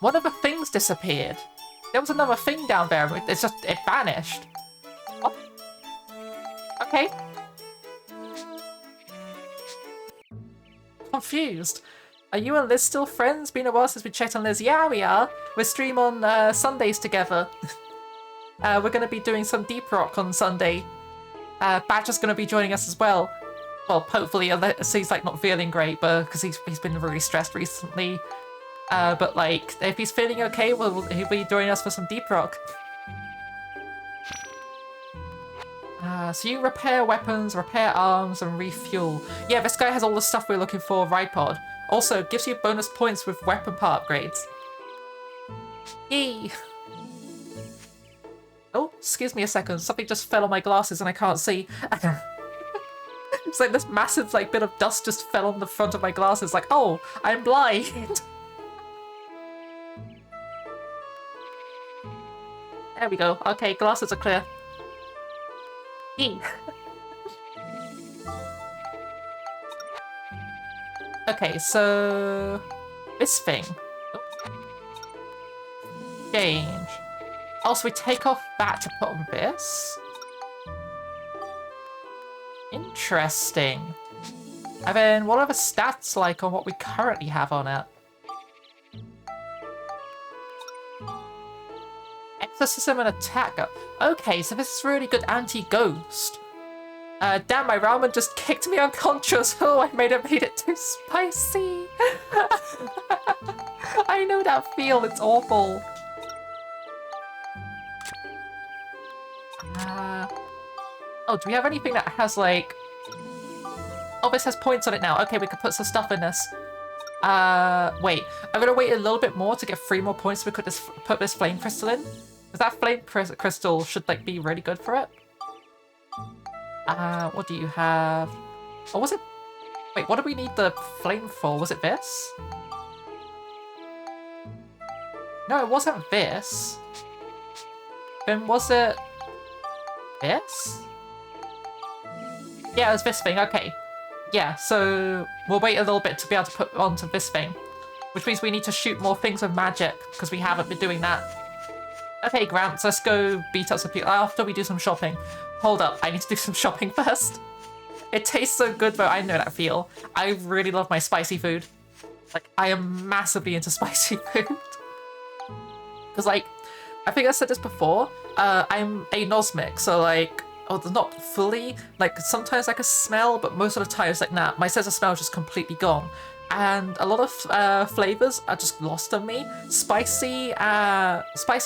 One of the things disappeared. There was another thing down there, it's just, it vanished. What? Okay. Confused. Are you and Liz still friends? Been a while since we checked on Liz. Yeah, we are. We stream on Sundays together. We're going to be doing some Deep Rock on Sunday. Badger's going to be joining us as well. Well, hopefully, he's like not feeling great, but because he's been really stressed recently. But like, if he's feeling okay, he'll be joining us for some Deep Rock. So you repair weapons, repair arms, and refuel. Yeah, this guy has all the stuff we're looking for, ride pod. Also, gives you bonus points with weapon part upgrades. Yay! Oh, excuse me a second. Something just fell on my glasses and I can't see. It's like this massive like bit of dust just fell on the front of my glasses. Like, oh, I'm blind. There we go. Okay, glasses are clear. Yay. Okay, so this thing. Change. Also, we take off that to put on this. Interesting. And then what are the stats like on what we currently have on it? Exorcism and attack. Okay, so this is really good anti-ghost. Damn, my ramen just kicked me unconscious. Oh, I made it too spicy. I know that feel, it's awful. Oh, do we have anything that has like... Oh, this has points on it now. Okay, we could put some stuff in this. Wait. I'm gonna wait a little bit more to get 3 more points so we could just put this flame crystal in. Because that flame crystal should like be really good for it. What do you have? Oh, was it... Wait, what do we need the flame for? Was it this? No, it wasn't this. Then was it... this? Yeah, it was this thing, okay. Yeah, so we'll wait a little bit to be able to put onto this thing. Which means we need to shoot more things with magic, because we haven't been doing that. Okay, Gramps, let's go beat up some people after we do some shopping. Hold up, I need to do some shopping first. It tastes so good though, I know that feel. I really love my spicy food. Like, I am massively into spicy food. Because like, I think I said this before, I'm anosmic, so like, oh, not fully, like sometimes I can smell, but most of the time it's like, nah, my sense of smell is just completely gone. And a lot of flavors are just lost on me. Spicy,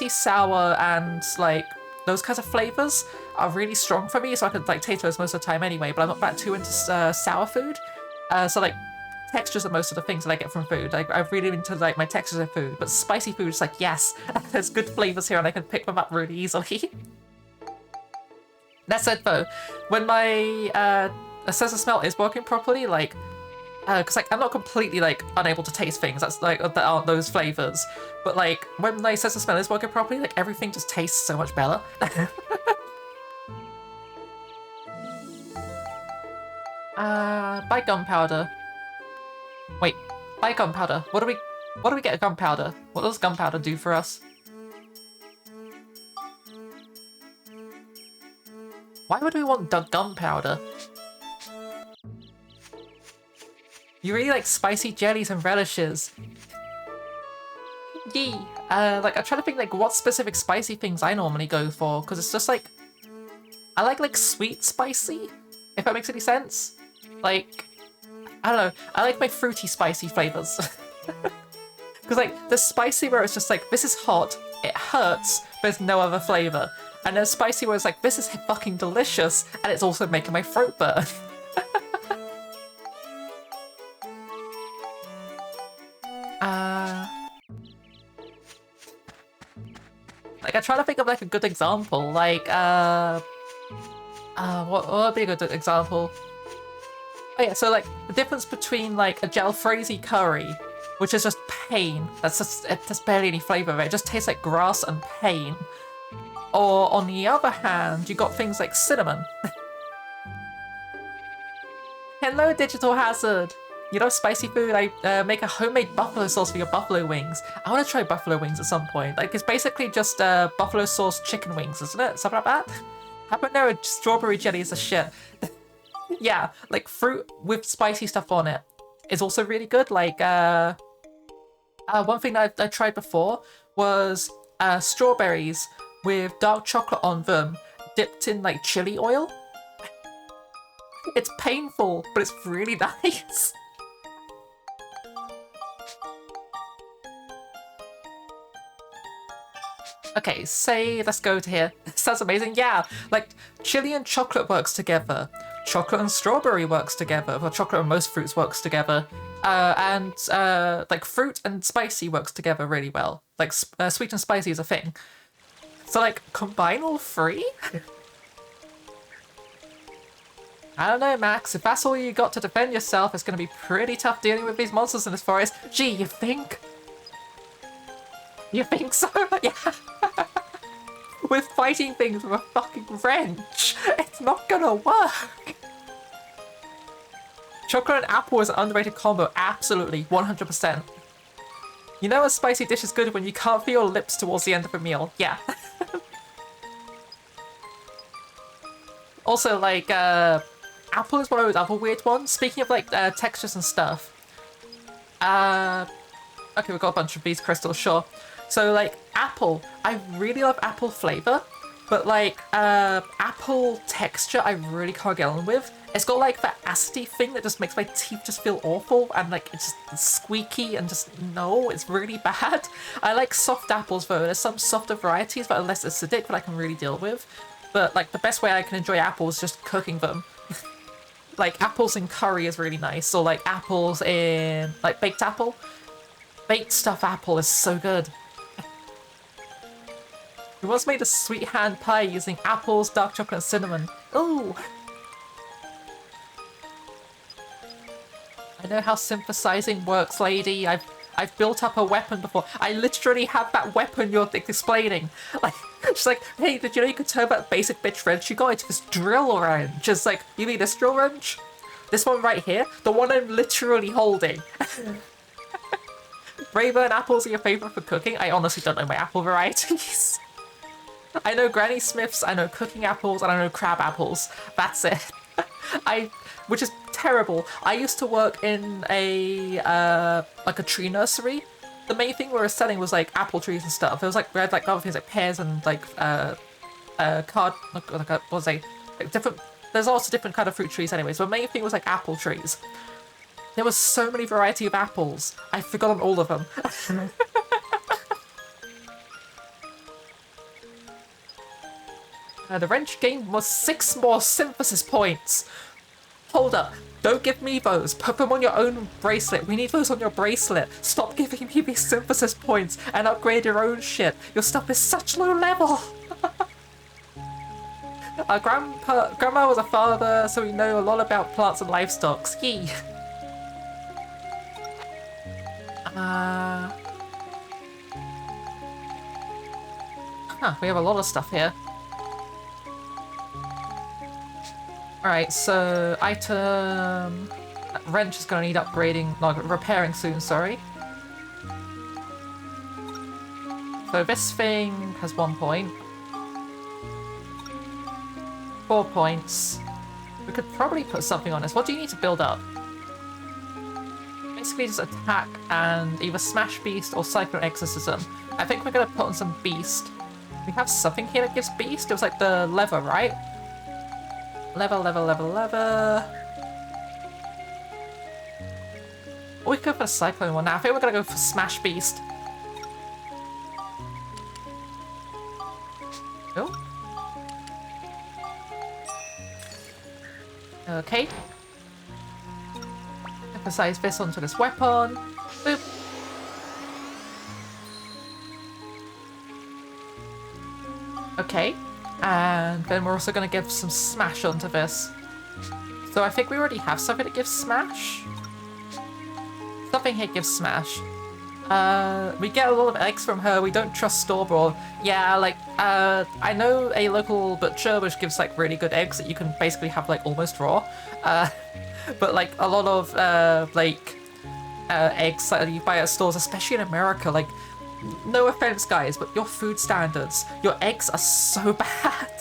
sour, and like those kinds of flavors are really strong for me, so I can like taste those most of the time anyway, but I'm not that too into sour food. So like, textures are most of the things that I get from food. Like, I'm really into like my textures of food, but spicy food is like, yes, there's good flavors here and I can pick them up really easily. That said though, when my sense of smell is working properly, like, Because like I'm not completely like unable to taste things. That's like that aren't those flavors. But like when my sense of smell is working properly, like everything just tastes so much better. Buy gunpowder. Wait, buy gunpowder. What do we get a gunpowder? What does gunpowder do for us? Why would we want gunpowder? You really like spicy jellies and relishes. Yee. Like I'm trying to think like what specific spicy things I normally go for, because it's just like I like sweet spicy, if that makes any sense. Like I don't know, I like my fruity spicy flavors. Because like the spicy where it's just like this is hot, it hurts, but there's no other flavor. And then spicy where it's like this is fucking delicious and it's also making my throat burn. Like I'm trying to think of like a good example. Like what would be a good example? Oh yeah, so like the difference between like a jalfrezi curry, which is just pain. There's barely any flavour of it. It just tastes like grass and pain. Or on the other hand, you got things like cinnamon. Hello, Digital Hazard. You know spicy food? I make a homemade buffalo sauce for your buffalo wings. I want to try buffalo wings at some point. Like it's basically just buffalo sauce chicken wings, isn't it? Something like that. Habanero strawberry jelly is a shit. Yeah, like fruit with spicy stuff on it is also really good. Like one thing that I tried before was strawberries with dark chocolate on them, dipped in like chili oil. It's painful, but it's really nice. Okay, say let's go to here. Sounds amazing. Yeah, like chili and chocolate works together. Chocolate and strawberry works together. Well, chocolate and most fruits works together. And like fruit and spicy works together really well. Like sweet and spicy is a thing. So like combine all three? I don't know, Max. If that's all you got to defend yourself, it's going to be pretty tough dealing with these monsters in this forest. Gee, you think? You think so? Yeah. We're fighting things with a fucking wrench. It's not gonna work. Chocolate and apple is an underrated combo. Absolutely, 100%. You know a spicy dish is good when you can't feel your lips towards the end of a meal. Yeah. Also, like, apple is one of those other weird ones. Speaking of, like, textures and stuff. Okay, we've got a bunch of these crystals, sure. So, like, apple. I really love apple flavor, but, like, apple texture I really can't get on with. It's got, like, that acidy thing that just makes my teeth just feel awful, and, like, it's just squeaky and just, no, it's really bad. I like soft apples, though. There's some softer varieties that are less acidic that I can really deal with. But, like, the best way I can enjoy apples is just cooking them. Like, apples in curry is really nice, or, like, apples in, like, baked apple. Baked stuffed apple is so good. We once made a sweet hand pie using apples, dark chocolate, and cinnamon. Ooh! I know how synthesizing works, lady. I've built up a weapon before. I literally have that weapon you're explaining. Like, she's like, hey, did you know you could turn that basic bitch wrench you got into this drill wrench? It's like, you mean this drill wrench? This one right here? The one I'm literally holding. Rayburn apples are your favorite for cooking? I honestly don't know my apple varieties. I know Granny Smiths, I know cooking apples, and I know crab apples. That's it. Which is terrible. I used to work in a like a tree nursery. The main thing we were selling was like apple trees and stuff. It was like we had like other things like pears and like what was I? Like different. There's lots of different kind of fruit trees, anyways. But the main thing was like apple trees. There was so many variety of apples. I've forgotten all of them. The wrench gained was 6 more synthesis points. Hold up. Don't give me those. Put them on your own bracelet. We need those on your bracelet. Stop giving me these synthesis points and upgrade your own shit. Your stuff is such low level. Our grandma was a father, so we know a lot about plants and livestock. Yee. We have a lot of stuff here. Alright, so item... That wrench is going to need upgrading, no, repairing soon, sorry. So this thing has 1 point. 4 points. We could probably put something on this. What do you need to build up? Basically just attack and either smash beast or cyclone exorcism. I think we're going to put on some beast. We have something here that gives beast? It was like the lever, right? Lever. We could put a cyclone one now. I think we're going to go for smash beast. Oh. Okay. Emphasize this onto this weapon. Boop. Okay. And then we're also going to give some smash onto this. So I think we already have something that gives smash. Something here gives smash. We get a lot of eggs from her. We don't trust store-bought. Yeah, like, I know a local butcher which gives, like, really good eggs that you can basically have, like, almost raw. But, like, a lot of, eggs that you buy at stores, especially in America, like, no offense, guys, but your food standards, your eggs are so bad.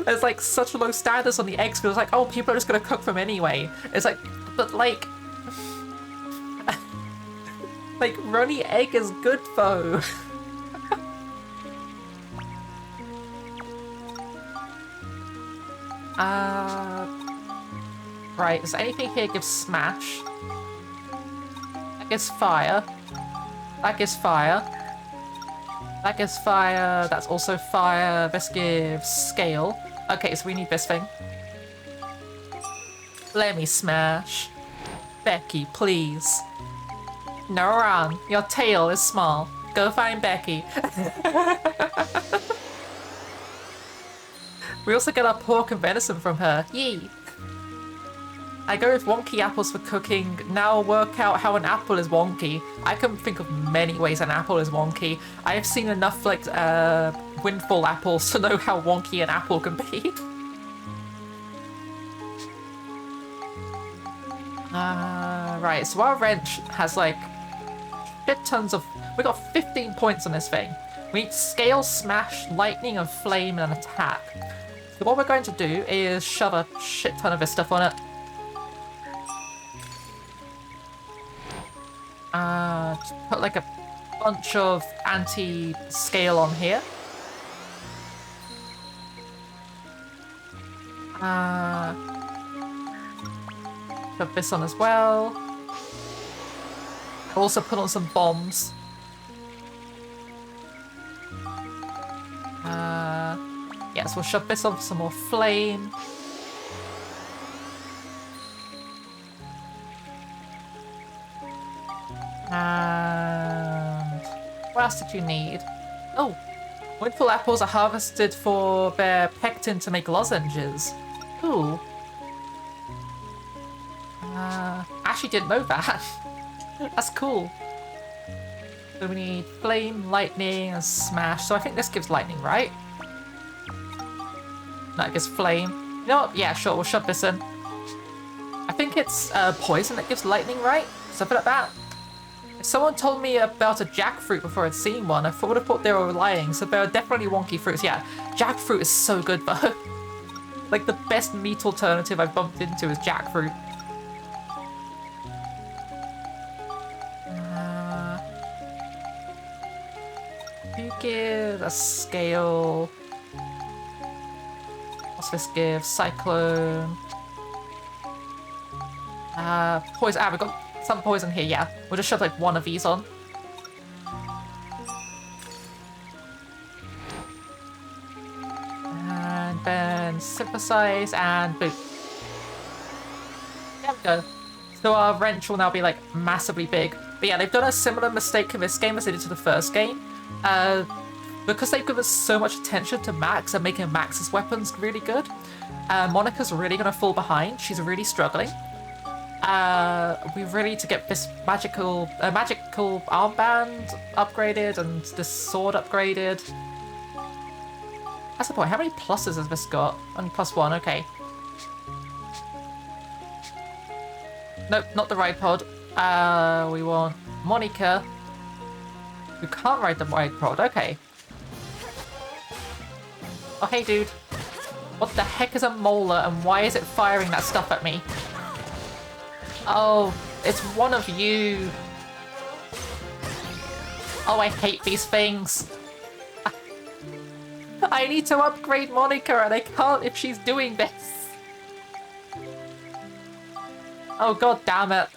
There's, like, such low standards on the eggs because, like, oh, people are just gonna cook them anyway. It's like, but, like... like, runny egg is good, though. Right, is anything here gives smash? That gives fire. That gives fire. That gives fire. That's also fire. This gives scale. Okay, so we need this thing. Let me smash. Becky, please. No, wrong. Your tail is small. Go find Becky. We also get our pork and venison from her. Yee. I go with wonky apples for cooking. Now work out how an apple is wonky. I can think of many ways an apple is wonky. I have seen enough, like, windfall apples to know how wonky an apple can be. Right, so our wrench has, like, shit tons of... We got 15 points on this thing. We need scale, smash, lightning, and flame, and attack. So what we're going to do is shove a shit ton of this stuff on it. Just put like a bunch of anti-scale on here. Put this on as well. I'll also put on some bombs. Yes, we'll shove this on for some more flame. And what else did you need? Oh, windfall apples are harvested for their pectin to make lozenges. Ooh. Actually didn't know that. That's cool. So we need flame, lightning, and smash. So I think this gives lightning, right? No, it gives flame. You know what? Yeah, sure, we'll shove this in. I think it's poison that gives lightning, right? Something like that. If someone told me about a jackfruit before I'd seen one, I would have thought they were lying, so they're definitely wonky fruits. Yeah, jackfruit is so good, though. Like, the best meat alternative I've bumped into is jackfruit. You give a scale. What's this give? Cyclone. Poison. We've got some poison here, yeah. We'll just shove like one of these on. And then synthesize and boop. There we go. So our wrench will now be like massively big. But yeah, they've done a similar mistake in this game as they did to the first game. Because they've given so much attention to Max and making Max's weapons really good, Monica's really gonna fall behind. She's really struggling. we really need to get this magical armband upgraded and this sword upgraded. That's the point. How many pluses has this got? Only +1, okay. Nope, not the ride pod. We want Monica. We can't ride the ride pod, okay. Oh, hey, dude. What the heck is a molar and why is it firing that stuff at me? Oh, it's one of you. Oh, I hate these things. I need to upgrade Monica and I can't if she's doing this. Oh, god damn it.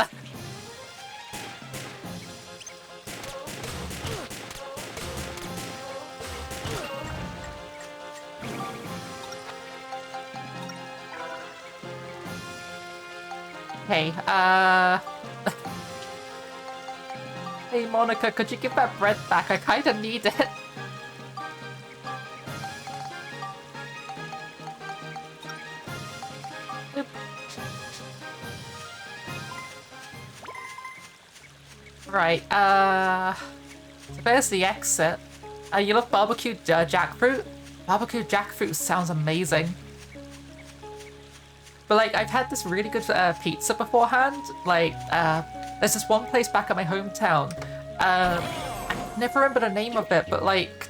Okay, Hey, Monica, could you give that bread back? I kinda need it. Oop. Right, so there's the exit. You love barbecued jackfruit? Barbecued jackfruit sounds amazing. But, like, I've had this really good pizza beforehand. Like, there's this one place back at my hometown. I never remember the name of it, but, like,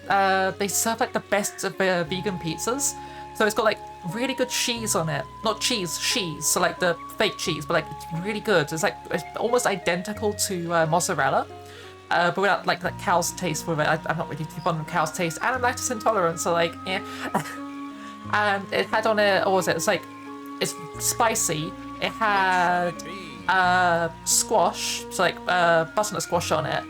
they serve, like, the best of vegan pizzas. So it's got, like, really good cheese on it. Not cheese, cheese. So, like, the fake cheese, but, like, it's really good. It's, like, it's almost identical to mozzarella. But without, like, that cow's taste with it. I'm not really too fond of cow's taste. And I'm lactose intolerant, so, like, yeah. And it had on it, what was it? It's, like, it's spicy. It had squash, so like butternut squash on it,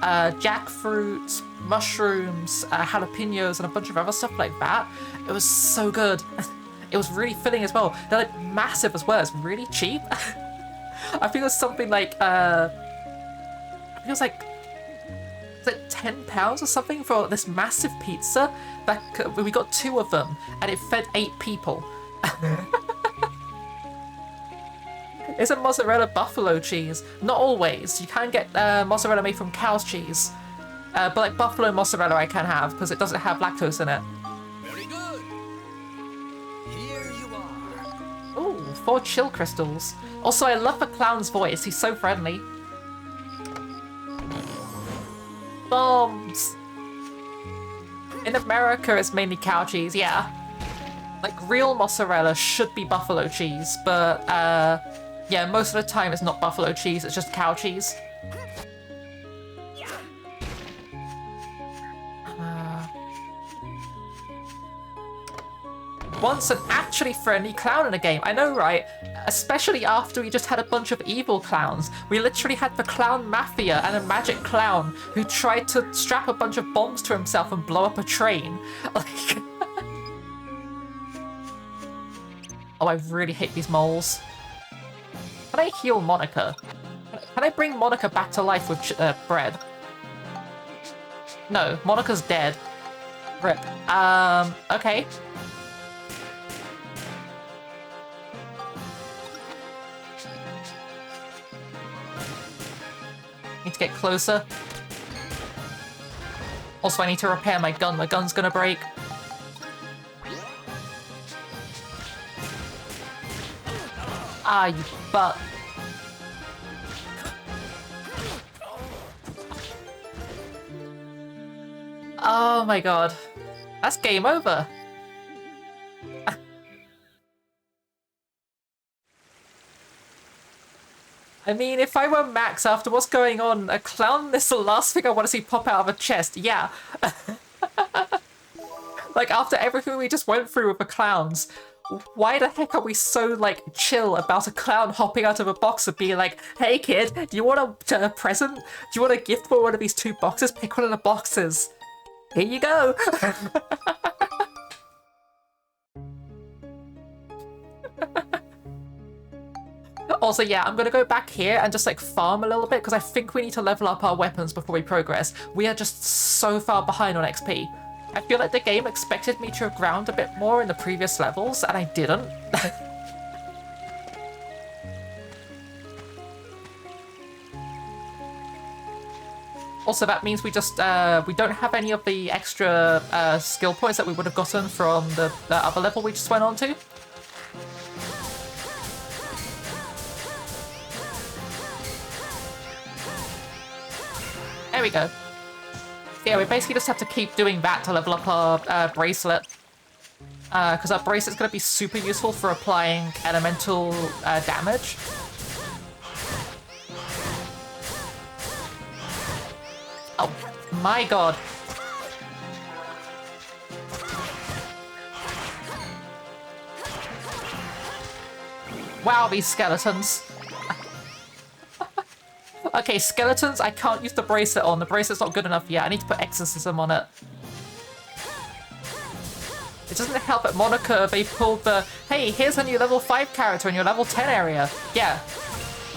jackfruit, mushrooms, jalapenos, and a bunch of other stuff like that. It was so good. It was really filling as well. They're like massive as well. It's really cheap. I think it was something like I think it was like £10 or something for this massive pizza. That we got 2 of them, and it fed 8 people. It's a mozzarella buffalo cheese. Not always. You can get mozzarella made from cow's cheese. But like buffalo mozzarella I can have because it doesn't have lactose in it. Very good. Here you are. Ooh, 4 chill crystals. Also, I love the clown's voice. He's so friendly. Bombs. In America, it's mainly cow cheese, yeah. Like, real mozzarella should be buffalo cheese, but, yeah, most of the time it's not buffalo cheese, it's just cow cheese. Once an actually friendly clown in a game, I know, right? Especially after we just had a bunch of evil clowns. We literally had the clown mafia and a magic clown who tried to strap a bunch of bombs to himself and blow up a train. Like... Oh, I really hate these moles. Can I heal Monica? Can I bring Monica back to life with bread? No, Monica's dead. Rip. Okay. Need to get closer. Also, I need to repair my gun. My gun's gonna break. Ah, you butt. Oh my god. That's game over. I mean, if I were Max after what's going on, a clown is the last thing I want to see pop out of a chest. Yeah. Like, after everything we just went through with the clowns, why the heck are we so, like, chill about a clown hopping out of a box and being like, hey kid, do you want a present? Do you want a gift for one of these 2 boxes? Pick one of the boxes. Here you go. Also, yeah, I'm gonna go back here and just, like, farm a little bit because I think we need to level up our weapons before we progress. We are just so far behind on XP. I feel like the game expected me to have ground a bit more in the previous levels, and I didn't. Also, that means we just, we don't have any of the extra skill points that we would have gotten from the other level we just went on to. There we go. Yeah, we basically just have to keep doing that to level up our bracelet. Because our bracelet's going to be super useful for applying elemental damage. Oh, my god. Wow, these skeletons. Okay, skeletons, I can't use the bracelet on. The bracelet's not good enough yet. I need to put exorcism on it. It doesn't help at Monica, they pulled the, hey, here's a new level 5 character in your level 10 area. Yeah,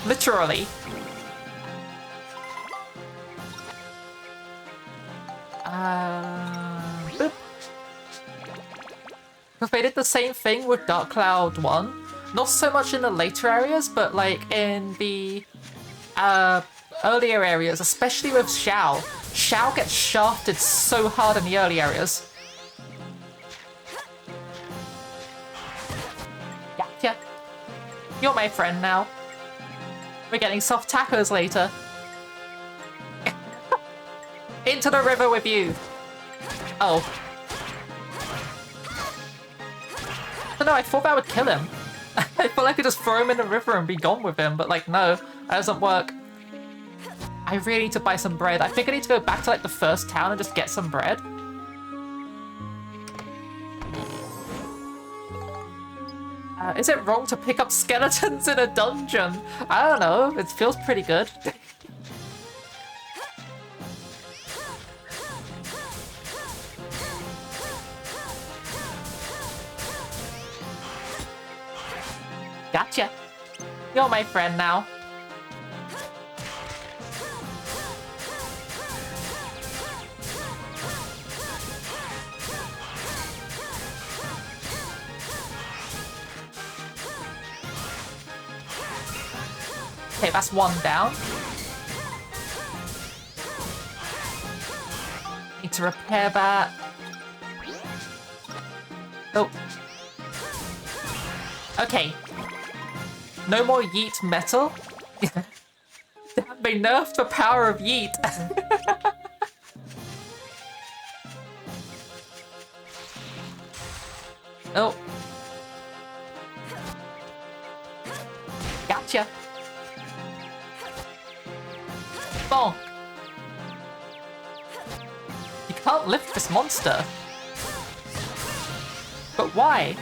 literally. Boop. Because they did the same thing with Dark Cloud 1. Not so much in the later areas, but like in the earlier areas, especially with Xiao. Xiao gets shafted so hard in the early areas. Gotcha. You're my friend now. We're getting soft tacos later. Into the river with you. Oh. I don't know, I thought that would kill him. I feel like I could just throw him in the river and be gone with him, but like, no, that doesn't work. I really need to buy some bread. I think I need to go back to like the first town and just get some bread. Is it wrong to pick up skeletons in a dungeon? I don't know, it feels pretty good. Gotcha. You're my friend now. Okay, that's one down. Need to repair that. Oh. Okay. No more yeet metal? They nerfed the power of yeet. Oh. Gotcha. Bonk. You can't lift this monster. But why?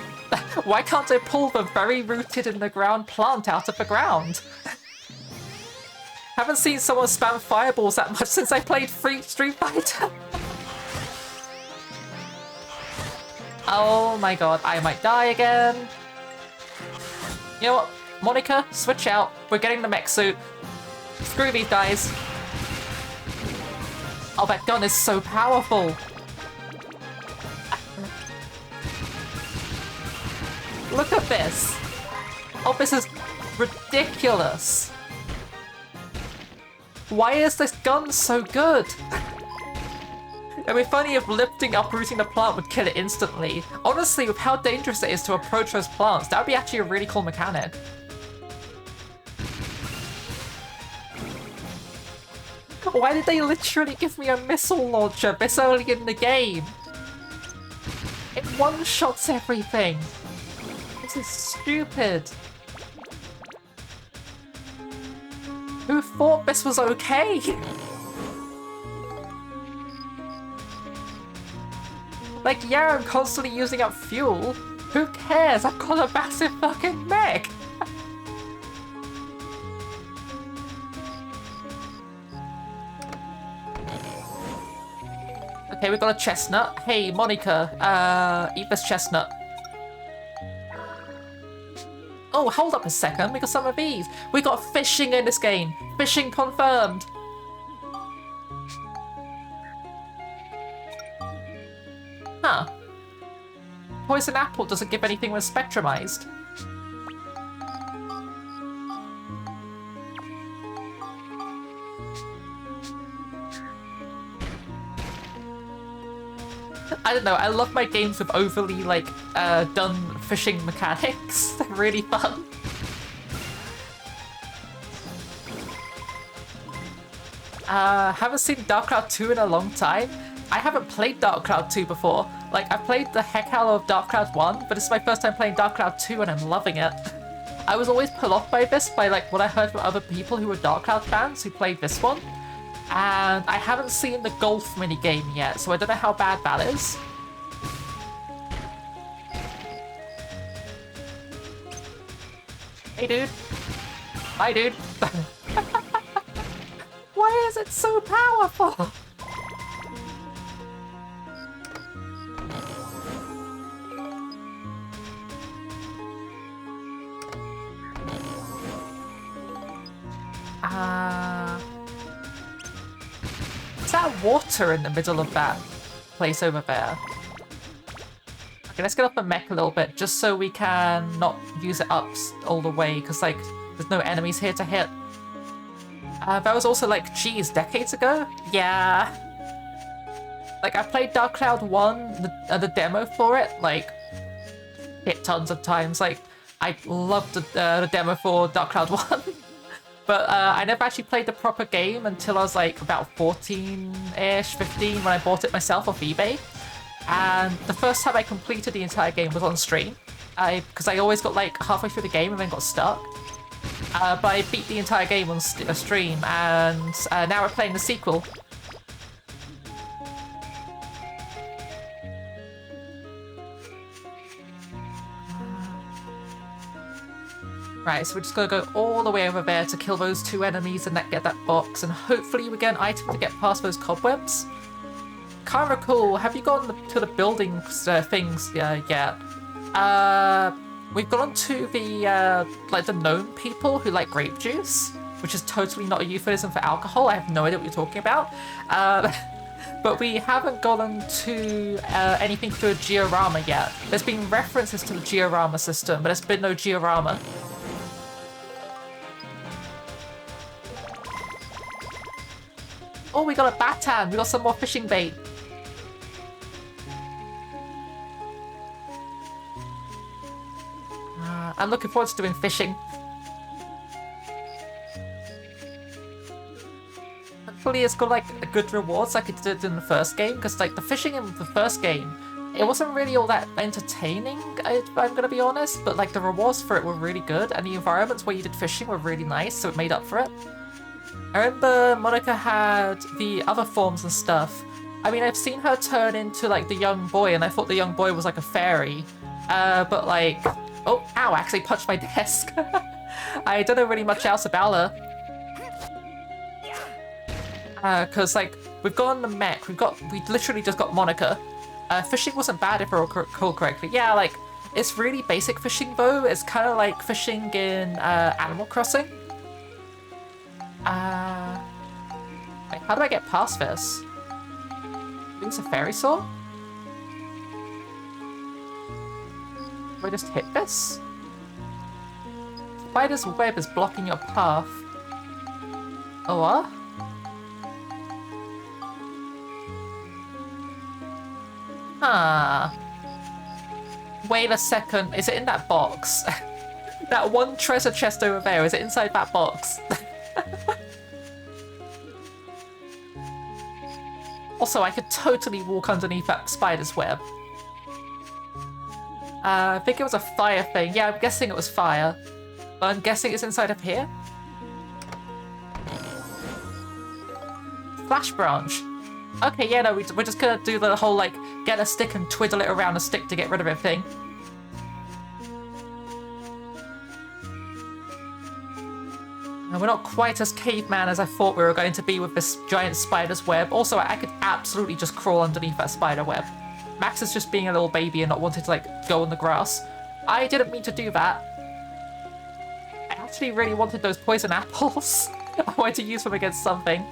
Why can't I pull the very rooted in the ground plant out of the ground? Haven't seen someone spam fireballs that much since I played Street Fighter. Oh my god, I might die again. You know what, Monica, switch out. We're getting the mech suit. Screw these guys. Oh, that gun is so powerful. Look at this! Oh, this is ridiculous! Why is this gun so good? It'd be funny if lifting, uprooting the plant would kill it instantly. Honestly, with how dangerous it is to approach those plants, that would be actually a really cool mechanic. Why did they literally give me a missile launcher this early in the game? It one-shots everything! This is stupid. Who thought this was okay? Like, yeah, I'm constantly using up fuel. Who cares? I've got a massive fucking mech. Okay, we've got a chestnut. Hey, Monica, eat this chestnut. Oh, hold up a second, we got some of these. We got fishing in this game. Fishing confirmed. Huh. Poison apple doesn't give anything when spectrumized. I don't know, I love my games with overly, like, done fishing mechanics. They're really fun. Haven't seen Dark Cloud 2 in a long time. I haven't played Dark Cloud 2 before. Like, I played the heck out of Dark Cloud 1, but it's my first time playing Dark Cloud 2 and I'm loving it. I was always put off by this, by like what I heard from other people who were Dark Cloud fans who played this one. And I haven't seen the golf minigame yet, so I don't know how bad that is. Hey dude. Hi dude. Why is it so powerful? Is that water in the middle of that place over there? Okay, let's get off the mech a little bit, just so we can not use it up all the way, because, like, there's no enemies here to hit. That was also, like, geez, decades ago? Yeah. Like, I played Dark Cloud 1, the demo for it, like, hit tons of times. Like, I loved the demo for Dark Cloud 1. But I never actually played the proper game until I was like about 14-ish, 15 when I bought it myself off eBay. And the first time I completed the entire game was on stream. Because I always got like halfway through the game and then got stuck. But I beat the entire game on stream, and now we're playing the sequel. Right, so we're just gonna go all the way over there to kill those two enemies and get that box, and hopefully we get an item to get past those cobwebs. Can't recall, have you gone to the building things yet? We've gone to the, like, the gnome people who like grape juice, which is totally not a euphemism for alcohol. I have no idea what you're talking about. But we haven't gotten to anything through a diorama yet. There's been references to the diorama system, but there's been no diorama. Oh, we got a batan! We got some more fishing bait! I'm looking forward to doing fishing. Hopefully it's got like a good rewards like it did in the first game, because like the fishing in the first game, it wasn't really all that entertaining, I'm gonna be honest, but like the rewards for it were really good, and the environments where you did fishing were really nice, so it made up for it. I remember Monica had the other forms and stuff. I mean, I've seen her turn into, like, the young boy, and I thought the young boy was, like, a fairy. But, like... Oh, ow, I actually punched my desk. I don't know really much else about her. Because, like, we've got on the mech, we literally just got Monica. Fishing wasn't bad if I recall correctly. Yeah, like, it's really basic fishing, though. It's kind of like fishing in Animal Crossing. Wait, how do I get past this? Use a fairy saw? Do I just hit this? Spider's web is blocking your path. Oh, what? Huh. Wait a second, is it in that box? That one treasure chest over there, is it inside that box? Also, I could totally walk underneath that spider's web. I think it was a fire thing. Yeah, I'm guessing it was fire. But I'm guessing it's inside of here. Flash branch. Okay, yeah, no, we're just gonna do the whole, like, get a stick and twiddle it around a stick to get rid of it thing. And we're not quite as caveman as I thought we were going to be with this giant spider's web. Also, I could absolutely just crawl underneath that spider web. Max is just being a little baby and not wanting to, like, go on the grass. I didn't mean to do that. I actually really wanted those poison apples. I wanted to use them against something.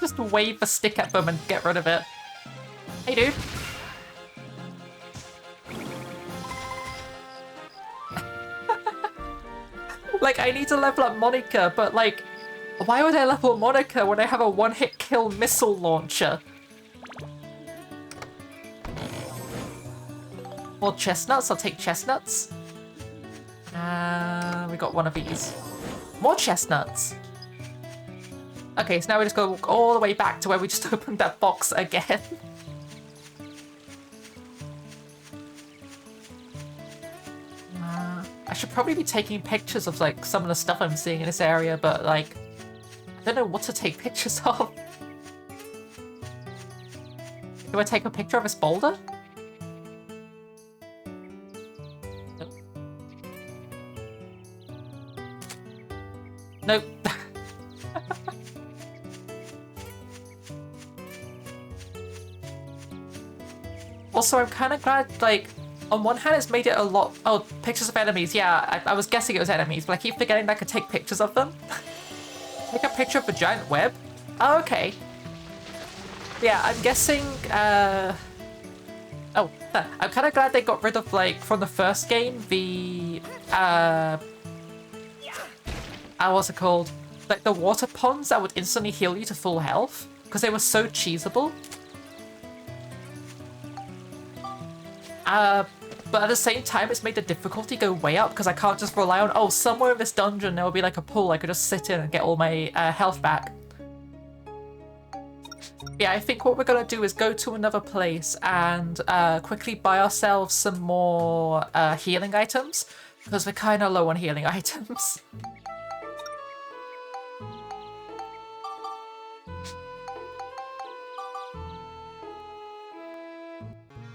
Just wave a stick at them and get rid of it. Hey, dude. Like, I need to level up Monica, but like, why would I level Monica when I have a one-hit kill missile launcher? More chestnuts, I'll take chestnuts. We got one of these. More chestnuts. Okay, so now we just go all the way back to where we just opened that box again. I should probably be taking pictures of like some of the stuff I'm seeing in this area, but like, I don't know what to take pictures of. Do I take a picture of this boulder? Nope. Also, I'm kind of glad, like, on one hand, it's made it a lot... Oh, pictures of enemies. Yeah, I was guessing it was enemies, but I keep forgetting that I could take pictures of them. Take a picture of a giant web? Oh, okay. Yeah, I'm guessing... Oh, I'm kind of glad they got rid of, like, from the first game, the... what's it called? Like, the water ponds that would instantly heal you to full health, because they were so cheesable. But at the same time, it's made the difficulty go way up because I can't just rely on, oh, somewhere in this dungeon there will be like a pool I could just sit in and get all my health back. Yeah, I think what we're going to do is go to another place and quickly buy ourselves some more healing items because we're kind of low on healing items.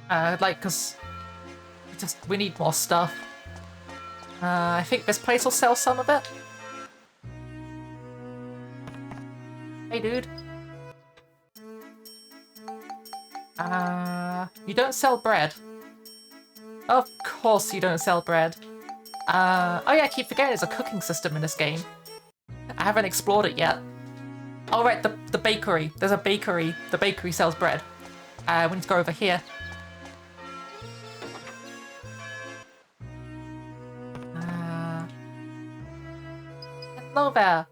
Because we need more stuff. I think this place will sell some of it. Hey, dude. You don't sell bread. Of course you don't sell bread. Oh yeah, I keep forgetting there's a cooking system in this game. I haven't explored it yet. Oh right, the bakery. There's a bakery. The bakery sells bread. We need to go over here. Hello there.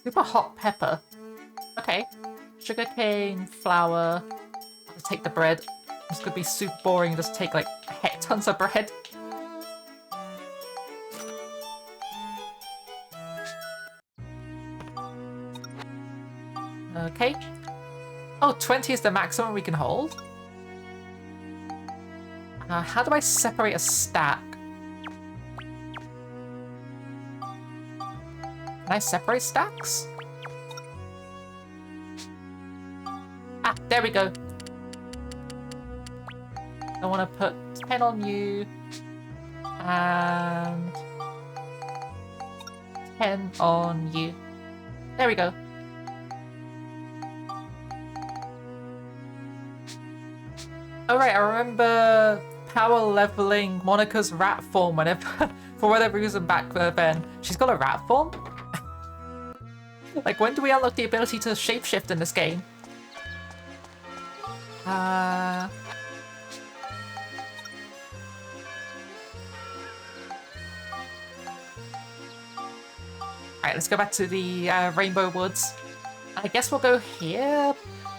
Super hot pepper. Okay. Sugarcane, flour. I'll just take the bread. This could be super boring, just take like heck tons of bread. Okay. Oh, 20 is the maximum we can hold. How do I separate a stack? Can I separate stacks? Ah, there we go. I want to put 10 on you. And 10 on you. There we go. Alright, I remember power leveling Monica's rat form whenever, for whatever reason back then. She's got a rat form? Like, when do we unlock the ability to shapeshift in this game? Alright, let's go back to the Rainbow Woods. I guess we'll go here.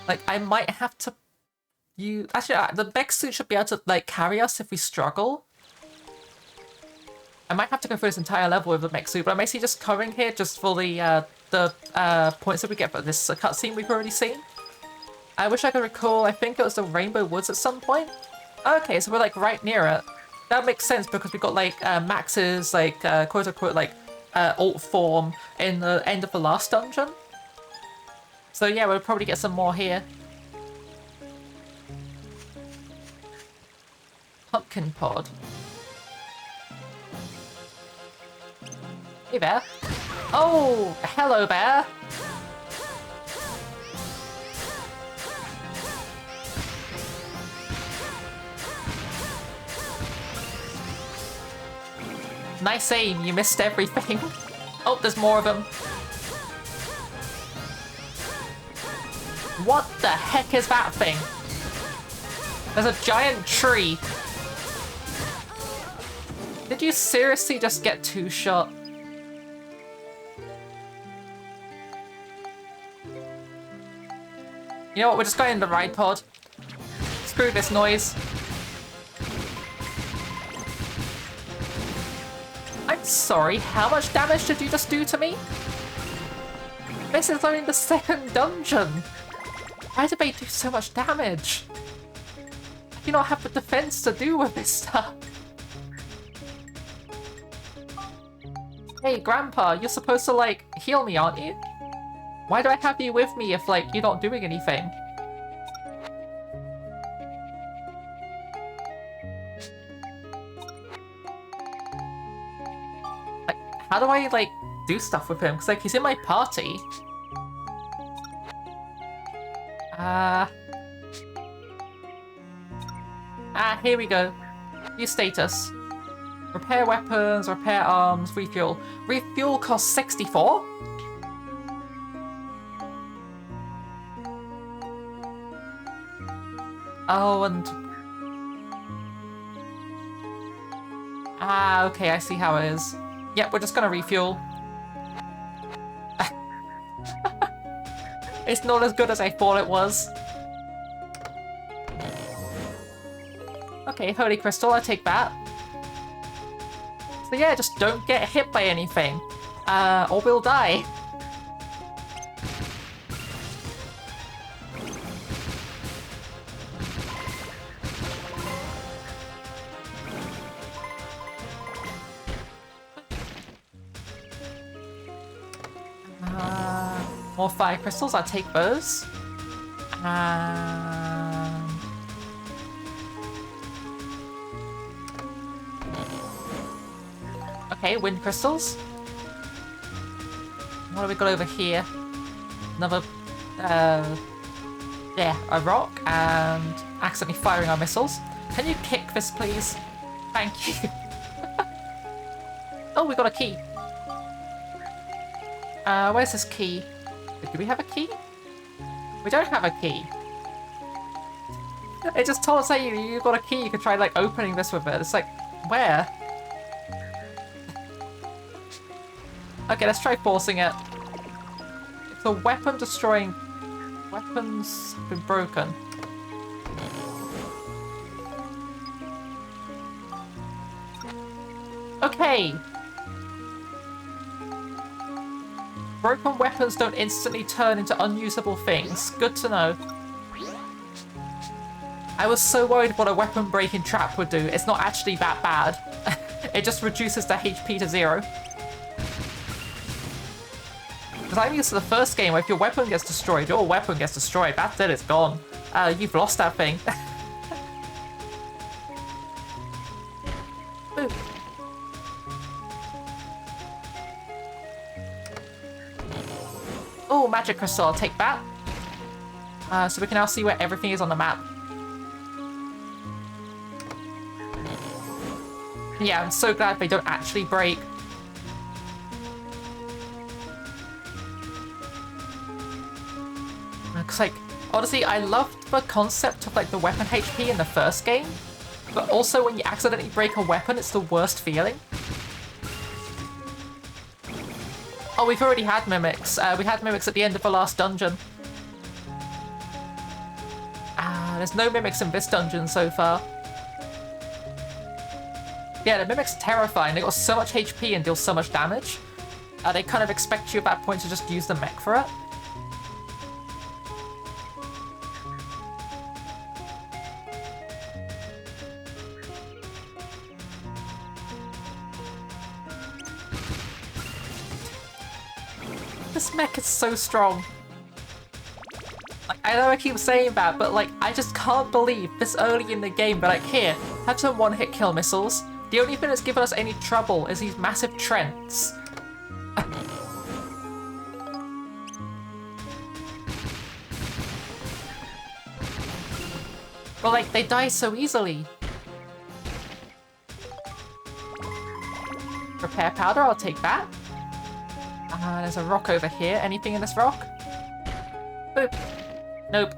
Like, I might have to use... Actually, the mech suit should be able to, like, carry us if we struggle. I might have to go through this entire level with the mech suit, but I'm basically just covering here just for the points that we get for this cutscene we've already seen. I wish I could recall, I think it was the Rainbow Woods at some point. Okay, so we're like right near it. That makes sense because we got like Max's like quote unquote like alt form in the end of the last dungeon. So yeah, we'll probably get some more here. Pumpkin pod. Hey there. Oh, hello there. Nice aim, you missed everything. Oh, there's more of them. What the heck is that thing? There's a giant tree. Did you seriously just get 2-shot? You know what, we're just going in the ride pod. Screw this noise. I'm sorry, how much damage did you just do to me? This is only the second dungeon. Why did they do so much damage? I do not have the defense to do with this stuff. Hey, Grandpa, you're supposed to, like, heal me, aren't you? Why do I have you with me if, like, you're not doing anything? Like, how do I, like, do stuff with him? Because, like, he's in my party. Here we go. New status. Repair weapons, repair arms, refuel. Refuel costs 64? Oh, and... okay, I see how it is. Yep, we're just gonna refuel. It's not as good as I thought it was. Okay, Holy Crystal, I take that. So yeah, just don't get hit by anything. Or we'll die. More fire crystals, I'll take those. Okay, wind crystals. What have we got over here? Another, yeah, a rock, and accidentally firing our missiles. Can you kick this, please? Thank you. Oh, we got a key. Where's this key? Do we have a key? We don't have a key. It just told us that you got a key, you could try, like, opening this with it. It's like, where? Okay, let's try forcing it. It's a weapon destroying... Weapons have been broken. Okay. Broken weapons don't instantly turn into unusable things. Good to know. I was so worried what a weapon breaking trap would do. It's not actually that bad. It just reduces the HP to 0. Because I'm used to the first game where if your weapon gets destroyed, that's it, it's gone. You've lost that thing. Ooh. Oh, magic crystal, I'll take that. So we can now see where everything is on the map. Yeah, I'm so glad they don't actually break. Because, like, honestly, I loved the concept of, like, the weapon HP in the first game. But also, when you accidentally break a weapon, it's the worst feeling. Oh, we've already had mimics. We had mimics at the end of the last dungeon. There's no mimics in this dungeon so far. Yeah, the mimics are terrifying. They got so much HP and deal so much damage. They kind of expect you at that point to just use the mech for it. This mech is so strong. Like, I know I keep saying that, but like, I just can't believe this early in the game, but like, here, have some one-hit kill missiles. The only thing that's given us any trouble is these massive Trents. But like, they die so easily. Repair powder, I'll take that. There's a rock over here. Anything in this rock? Boop. Nope.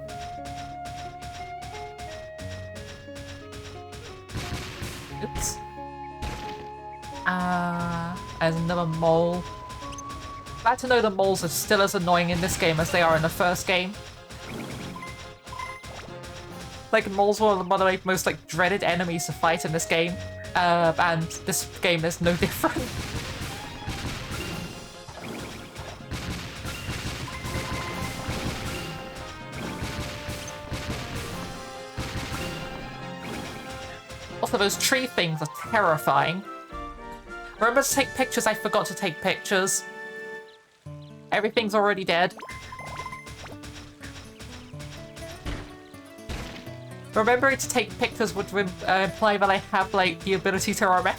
Oops. As another mole. Glad to know the moles are still as annoying in this game as they are in the first game. Like, moles were one of the most, like, dreaded enemies to fight in this game. And this game is no different. Also, those tree things are terrifying. Remember to take pictures? I forgot to take pictures. Everything's already dead. Remembering to take pictures would imply that I have, like, the ability to remember.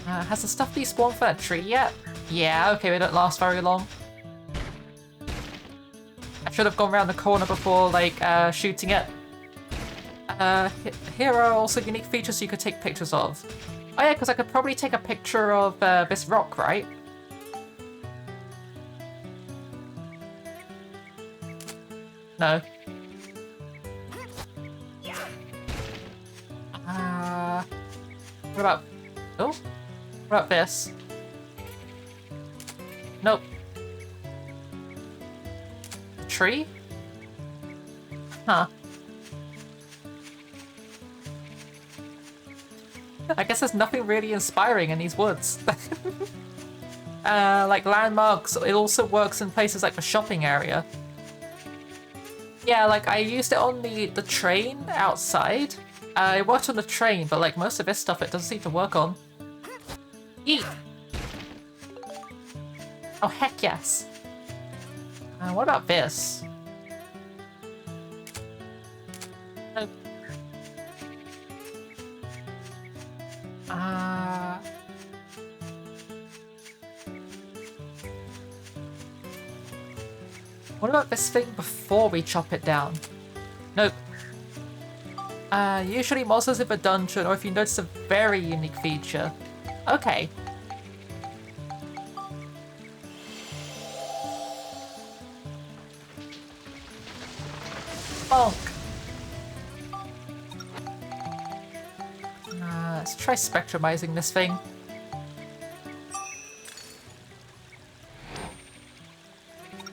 Has the stuff despawned for that tree yet? Yeah, okay, they don't last very long. I should have gone around the corner before, like, shooting it. Here are also unique features you could take pictures of. Oh yeah, because I could probably take a picture of this rock, right? No. What about... Oh? What about this? Nope. A tree? Huh. I guess there's nothing really inspiring in these woods. Like landmarks, it also works in places like the shopping area. Yeah, like I used it on the train outside. It worked on the train, but like most of this stuff it doesn't seem to work on. Eat! Oh heck yes. What about this? Nope. What about this thing before we chop it down? Nope. Usually monsters in the dungeon, or if you notice a very unique feature. Okay. Bonk. Let's try spectrumizing this thing.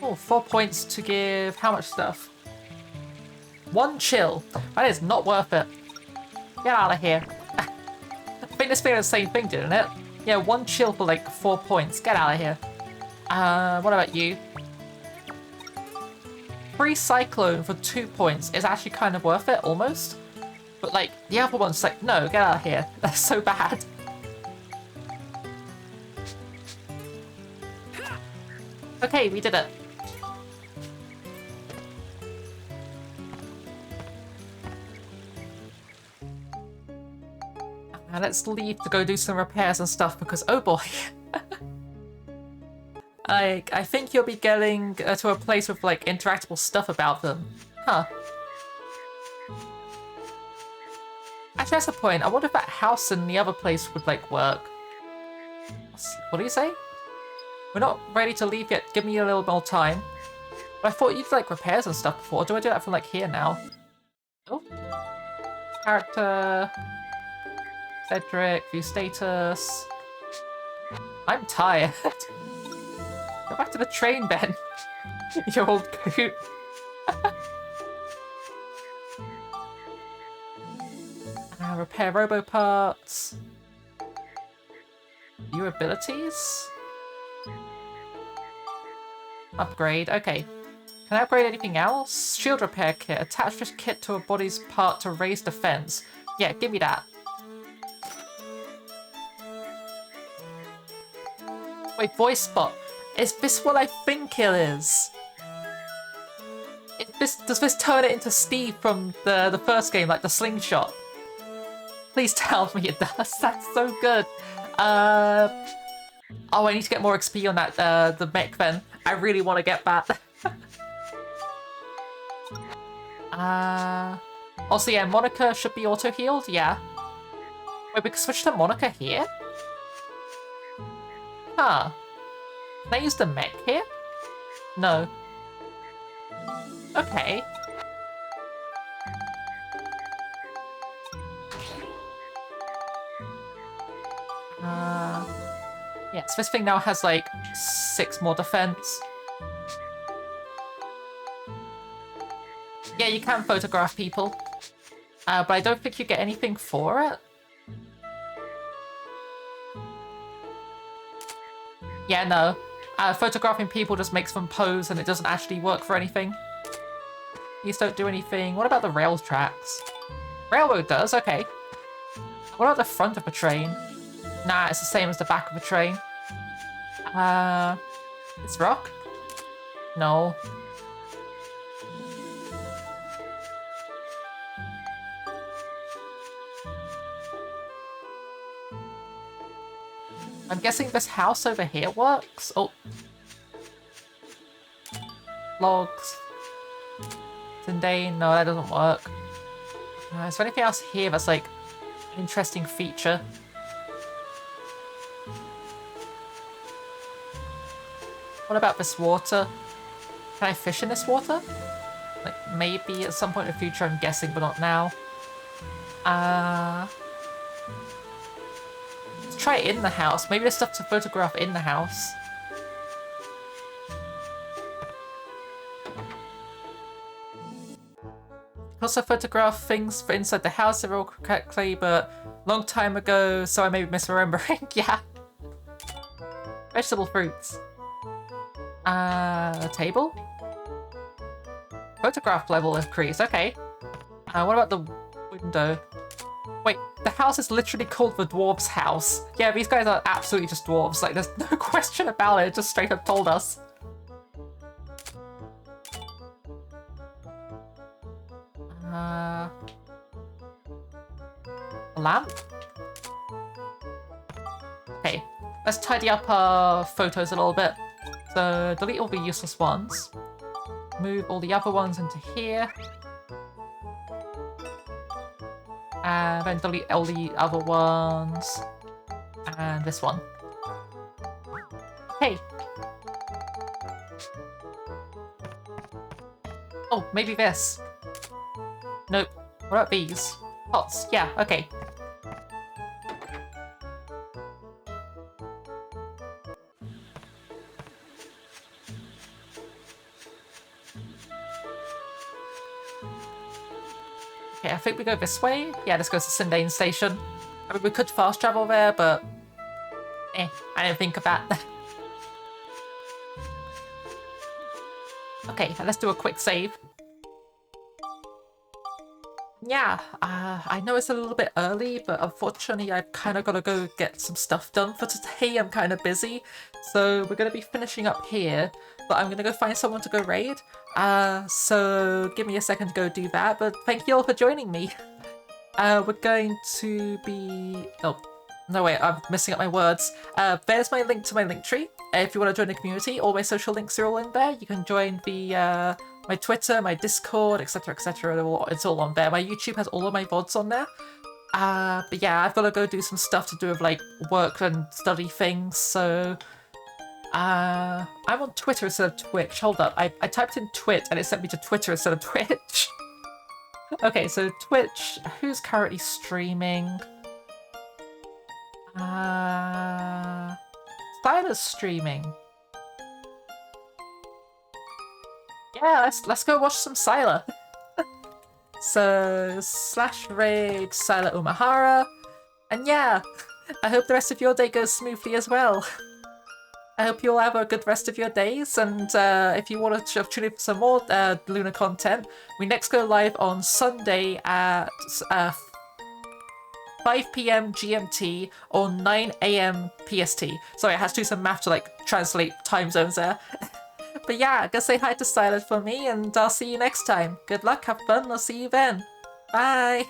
Oh, 4 points to give how much stuff? 1 chill. That is not worth it. Get out of here. I think this thing is the same thing, didn't it? Yeah, 1 chill for like 4 points. Get out of here. What about you? 3 cyclone for 2 points is actually kind of worth it, almost. But like, the other one's like, no, get out of here. That's so bad. Okay, we did it. Let's leave to go do some repairs and stuff because, oh boy. I think you'll be getting to a place with like interactable stuff about them. Huh. Actually, that's a point. I wonder if that house in the other place would like work. What do you say? We're not ready to leave yet. Give me a little more time. But I thought you'd like repairs and stuff before. Do I do that from like here now? Oh. Character. Cedric. View status. I'm tired. Go back to the train, Ben. You old coot. Repair robo parts. New abilities? Upgrade, okay. Can I upgrade anything else? Shield repair kit. Attach this kit to a body's part to raise defense. Yeah, give me that. Wait, voice spot. Is this what I think it is? Does this turn it into Steve from the first game, like the slingshot? Please tell me it does. That's so good. Oh, I need to get more XP on that the mech then. I really want to get that. Also, yeah, Monica should be auto-healed, yeah. Wait, we can switch to Monica here? Huh. Can I use the mech here? No. Okay. Yeah, so this thing now has like 6 more defense. Yeah, you can photograph people. But I don't think you get anything for it. Yeah, no. Photographing people just makes them pose and it doesn't actually work for anything. These don't do anything. What about the rail tracks? Railroad does, okay. What about the front of a train? Nah, it's the same as the back of a train. It's rock? No. I'm guessing this house over here works? Oh. Logs. Tindane, no, that doesn't work. Is there anything else here that's like an interesting feature? What about this water? Can I fish in this water? Like, maybe at some point in the future, I'm guessing, but not now. Let's try it in the house. Maybe there's stuff to photograph in the house. Also photograph things for inside the house if I recall correctly, but long time ago, so I may be misremembering. Yeah. Vegetable fruits. A table? Photograph level increase, okay. What about the window? Wait, the house is literally called the dwarf's house. Yeah, these guys are absolutely just dwarves. Like, there's no question about it. Just straight up told us. A lamp? Okay, let's tidy up our photos a little bit. So, delete all the useless ones. Move all the other ones into here. And then delete all the other ones. And this one. Hey! Oh, maybe this. Nope. What about these? Pots. Yeah, okay. Okay, I think we go this way. Yeah, this goes to Sindane Station. I mean, we could fast travel there, but... I didn't think of that. Okay, let's do a quick save. Yeah, I know it's a little bit early, but unfortunately I've kind of got to go get some stuff done for today. I'm kind of busy. So we're going to be finishing up here, but I'm going to go find someone to go raid. So give me a second to go do that, but thank you all for joining me. We're going to be... Oh, no wait, I'm messing up my words. There's my link to my Linktree. If you want to join the community, all my social links are all in there. You can join the... my Twitter, my Discord, etc, etc. It's all on there. My YouTube has all of my VODs on there. But yeah, I've got to go do some stuff to do with like work and study things, so... I'm on Twitter instead of Twitch. Hold up, I typed in Twit and it sent me to Twitter instead of Twitch. Okay, so Twitch, who's currently streaming? Styler's streaming. Yeah, let's go watch some Sylar. So /raid Sylar Umahara. And yeah, I hope the rest of your day goes smoothly as well. I hope you all have a good rest of your days, and if you want to tune in for some more Luna content, we next go live on Sunday at 5 PM GMT or 9 AM PST. Sorry, I had to do some math to like translate time zones there. But yeah, go say hi to Silas for me, and I'll see you next time. Good luck, have fun, I'll see you then. Bye!